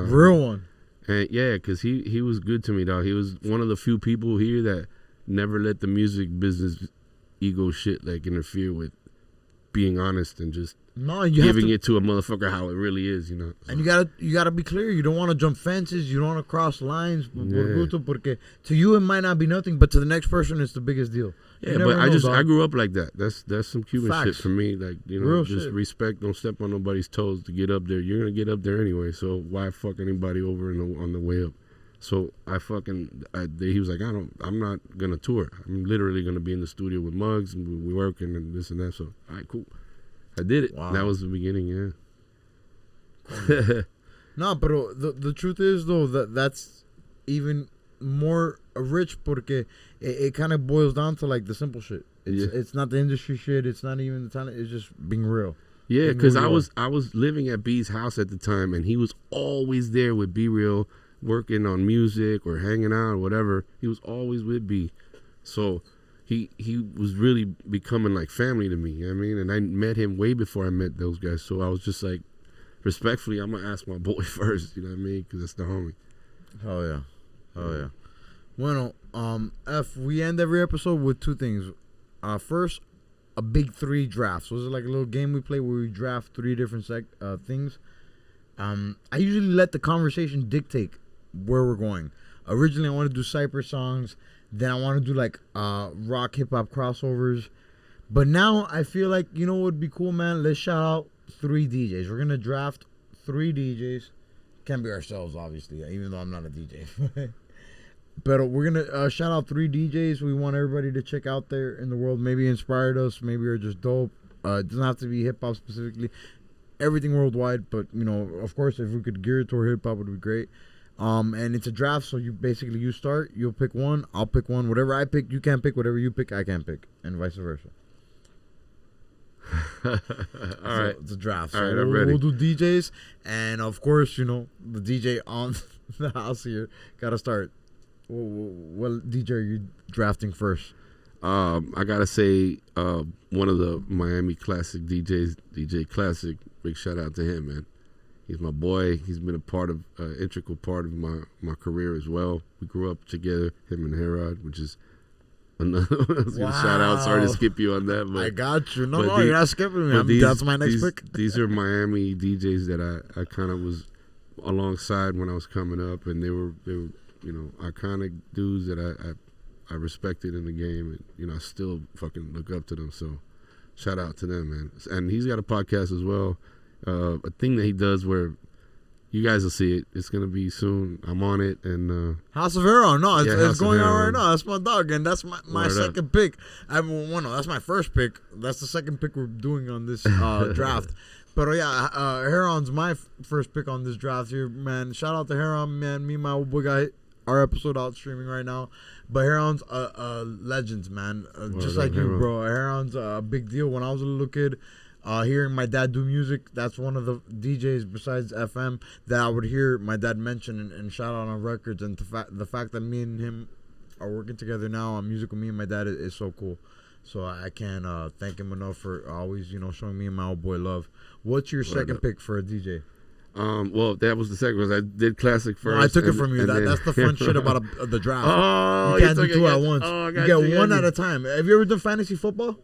S3: real one."
S1: And yeah, because he was good to me, dog. He was one of the few people here that never let the music business ego shit like interfere with being honest and just giving it to a motherfucker how it really is, So.
S3: And you gotta be clear. You don't want to jump fences. You don't want to cross lines. Porque to you it might not be nothing, but to the next person it's the biggest deal.
S1: Yeah, but I grew up like that. That's some Cuban shit for me. Like,
S3: Real
S1: just
S3: shit.
S1: Respect. Don't step on nobody's toes to get up there. You're gonna get up there anyway. So why fuck anybody over on the way up? So he was like, I'm not gonna tour. I'm literally gonna be in the studio with Muggs and we working and this and that. So all right, cool. I did it. Wow. That was the beginning, yeah.
S3: No, but the truth is though that's even more rich porque it kind of boils down to like the simple shit. It's not the industry shit. It's not even the talent. It's just being real.
S1: Yeah, because I was living at B's house at the time, and he was always there with Be Real, working on music or hanging out or whatever. He was always with B, so he was really becoming like family to me. You know what I mean? And I met him way before I met those guys, so I was just like, respectfully, I'm gonna ask my boy first. You know what I mean? Because that's the homie.
S3: Oh yeah. Bueno, we end every episode with two things. First, a big 3 draft. So it's like a little game we play where we draft 3 different things. I usually let the conversation dictate where we're going. Originally, I want to do Cypress songs. Then I want to do like rock hip hop crossovers. But now I feel like, what would be cool, man? Let's shout out 3 DJs. We're gonna draft 3 DJs. Can't be ourselves, obviously, even though I'm not a DJ. But we're gonna shout out 3 DJs we want everybody to check out there in the world. Maybe inspired us, maybe are just dope. It doesn't have to be hip hop specifically. Everything worldwide, but of course, if we could gear it toward hip hop, it would be great. And it's a draft, so you start. You'll pick one. I'll pick one. Whatever I pick, you can't pick. Whatever you pick, I can't pick, and vice versa.
S1: All right,
S3: it's a draft.
S1: All
S3: so
S1: right, I'm ready.
S3: We'll do DJs, and of course, the DJ on the house here got to start. What DJ are you drafting first?
S1: I gotta say, one of the Miami Classic DJs, DJ Classic. Big shout out to him, man. He's my boy. He's been integral part of my career as well. We grew up together, him and Herod, which is another shout out. Sorry to skip you on that, but
S3: I got you. No, you're not skipping me. That's my next pick.
S1: These are Miami DJs that I kind of was alongside when I was coming up, and they were iconic dudes that I respected in the game, and I still fucking look up to them. So shout out to them, man. And he's got a podcast as well, a thing that he does where you guys will see it. It's gonna be soon. I'm on it, and
S3: House of Heron. No, it's going on right
S1: Heron.
S3: now. That's my dog, and that's my second pick. That's my first pick. That's the second pick we're doing on this draft. But yeah, Heron's my first pick on this draft here, man. Shout out to Heron, man. Me and my old boy got our episode out streaming right now. But Heron's legends, man. Just like you, bro. Heron's a big deal. When I was a little kid, hearing my dad do music, that's one of the DJs besides FM that I would hear my dad mention and shout out on records. And the fact that me and him are working together now on music with me and my dad is so cool. So I can't thank him enough for always, showing me and my old boy love. What's your second pick for a DJ?
S1: Well, that was the second because I did classic first.
S3: No, I took it from you. That's the fun shit about the draft.
S1: Oh,
S3: you can't do two at once.
S1: Oh,
S3: you get one at a time. Have you ever done fantasy football?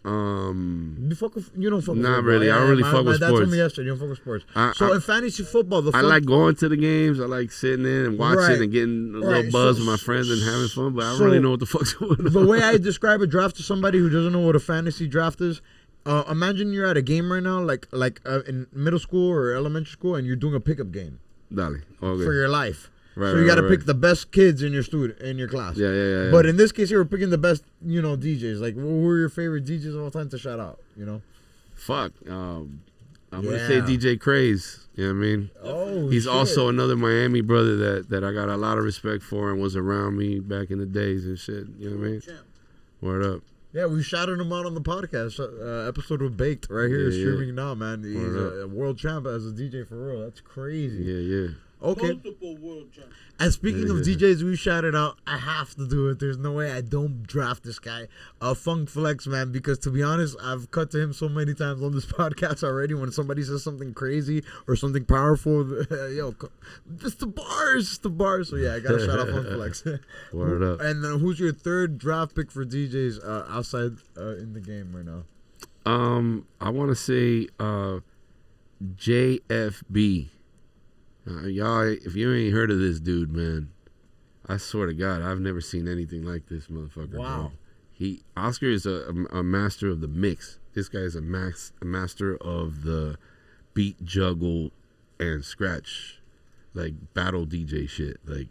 S3: You don't fuck with
S1: not
S3: football.
S1: really. I don't really fuck with sports.
S3: My dad told me yesterday you don't fuck with sports. So in fantasy football,
S1: I like going to the games. I like sitting in and watching and getting a little buzz with my friends and having fun. But I don't really know what the fuck's going on.
S3: The way I describe a draft to somebody who doesn't know what a fantasy draft is, imagine you're at a game right now, like in middle school or elementary school, and you're doing a pickup game.
S1: Dale. Okay.
S3: For your life.
S1: Right,
S3: so you got to pick the best kids in your class.
S1: Yeah.
S3: But in this case, you were picking the best, DJs. Like, what were your favorite DJs of all time to shout out?
S1: Fuck. I'm gonna say DJ Craze. You know what I mean?
S3: Oh,
S1: he's also another Miami brother that I got a lot of respect for and was around me back in the days and shit. You know what I mean? Word up.
S3: Yeah, we shouted him out on the podcast episode with Baked right here streaming now, man. He's a world champ as a DJ for real. That's crazy.
S1: Yeah.
S3: Okay.
S4: Multiple world champions.
S3: And speaking of DJs, we shouted out. I have to do it. There's no way I don't draft this guy, Funk Flex, man. Because to be honest, I've cut to him so many times on this podcast already. When somebody says something crazy or something powerful, it's the bars. So yeah, I gotta shout out Funk Flex.
S1: Word up.
S3: And then who's your third draft pick for DJs outside in the game right now?
S1: I want to say JFB. Y'all, if you ain't heard of this dude, man, I swear to God, I've never seen anything like this motherfucker.
S3: Wow.
S1: Bro. Oscar is a master of the mix. This guy is a master of the beat, juggle, and scratch, like battle DJ shit. Like,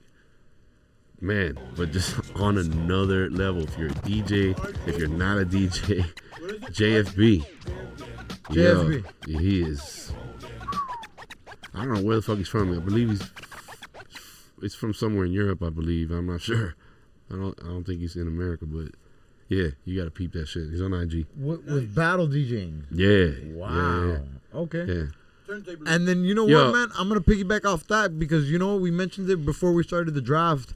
S1: man, but just on another level. If you're a DJ, if you're not a DJ, JFB.
S3: JFB.
S1: Yeah, he is. I don't know where the fuck he's from. I believe it's from somewhere in Europe. I believe. I'm not sure. I don't think he's in America, but yeah, you gotta peep that shit. He's on IG
S3: with battle DJing.
S1: Yeah.
S3: Wow.
S1: Yeah.
S3: Okay.
S1: Yeah.
S4: Turntable.
S3: And then what, man? I'm gonna piggyback off that because we mentioned it before we started the draft.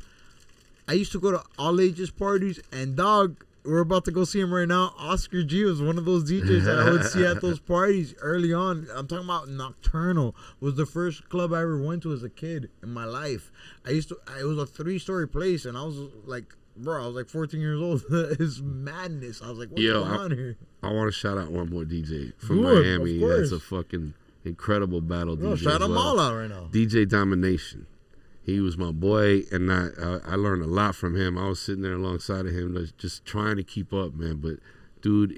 S3: I used to go to all ages parties, and dog, we're about to go see him right now. Oscar G was one of those DJs that I would see at those parties early on. I'm talking about Nocturnal. Was the first club I ever went to as a kid in my life. It was a 3-story place, and I was like, bro, I was like 14 years old. It's madness. I was like, what's going on here?
S1: I want to shout out one more DJ from Miami. That's a fucking incredible battle DJ.
S3: Shout them all out right now.
S1: DJ Domination. He was my boy, and I learned a lot from him. I was sitting there alongside of him, just trying to keep up, man. But dude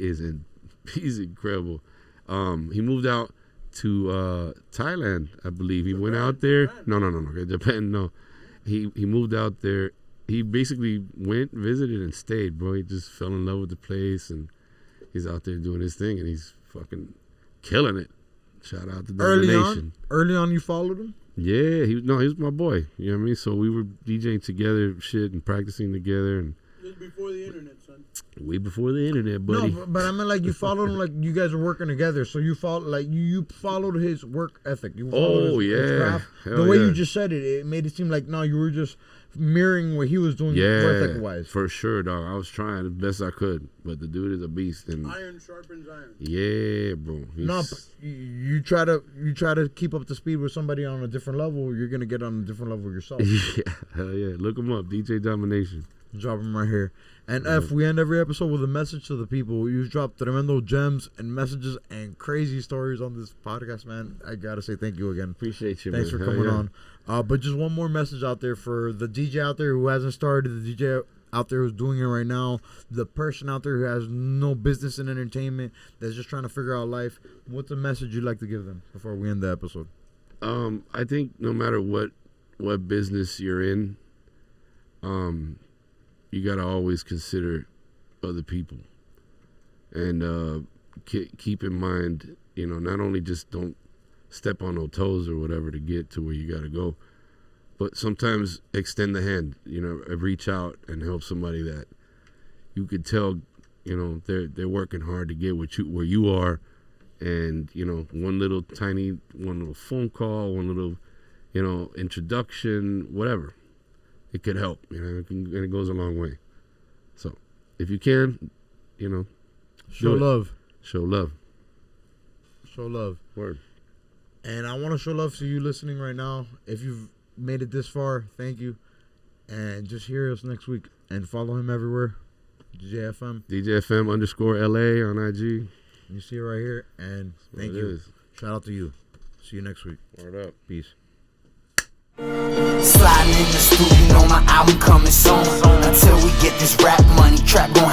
S1: he's incredible. He moved out to Thailand, I believe. He went out there. No, Japan. No, he moved out there. He basically went, visited, and stayed, bro. He just fell in love with the place, and he's out there doing his thing, and he's fucking killing it. Shout out to Domination.
S3: Early on, you followed him?
S1: Yeah, he was my boy. You know what I mean? So we were DJing together, shit, and practicing together, and
S4: This before the internet, son.
S1: way before the internet, buddy.
S3: No, but I mean, like, you followed him, like, you guys were working together, so you followed, like, you followed his work ethic. You followed his craft. The way you just said it, it made it seem like, no, you were just mirroring what he was doing work ethic-wise.
S1: For sure, dog. I was trying the best I could, but the dude is a beast. And
S4: Iron sharpens iron.
S1: yeah, bro.
S3: No, you try to keep up to speed with somebody on a different level, you're gonna get on a different level yourself.
S1: Yeah, hell yeah. Look him up, DJ Domination.
S3: Drop them right here. And F, we end every episode with a message to the people. You've dropped tremendo gems and messages and crazy stories on this podcast, man. I gotta say thank you again.
S1: Appreciate you,
S3: Thanks
S1: man.
S3: for coming on. But just one more message out there for the DJ out there who hasn't started, the DJ out there who's doing it right now, the person out there who has no business in entertainment, that's just trying to figure out life. What's a message you'd like to give them before we end the episode?
S1: I think no matter what business you're in, you got to always consider other people. And keep in mind, not only just don't step on no toes or whatever to get to where you got to go, but sometimes extend the hand, reach out and help somebody that you could tell, they're working hard to get where you are. And, one little phone call, one little, introduction, whatever, it could help, and it goes a long way. So if you can,
S3: show love.
S1: Show love.
S3: Show love.
S1: Word.
S3: And I want to show love to you listening right now. If you've made it this far, thank you. And just hear us next week. And follow him everywhere. DJFM.
S1: DJFM_LA on IG.
S3: You see it right here. And thank you. Shout out to you. See you next week.
S1: Word up.
S3: Peace.
S2: Sliding in the studio, my album coming soon. Until we get this rap money, trap gon'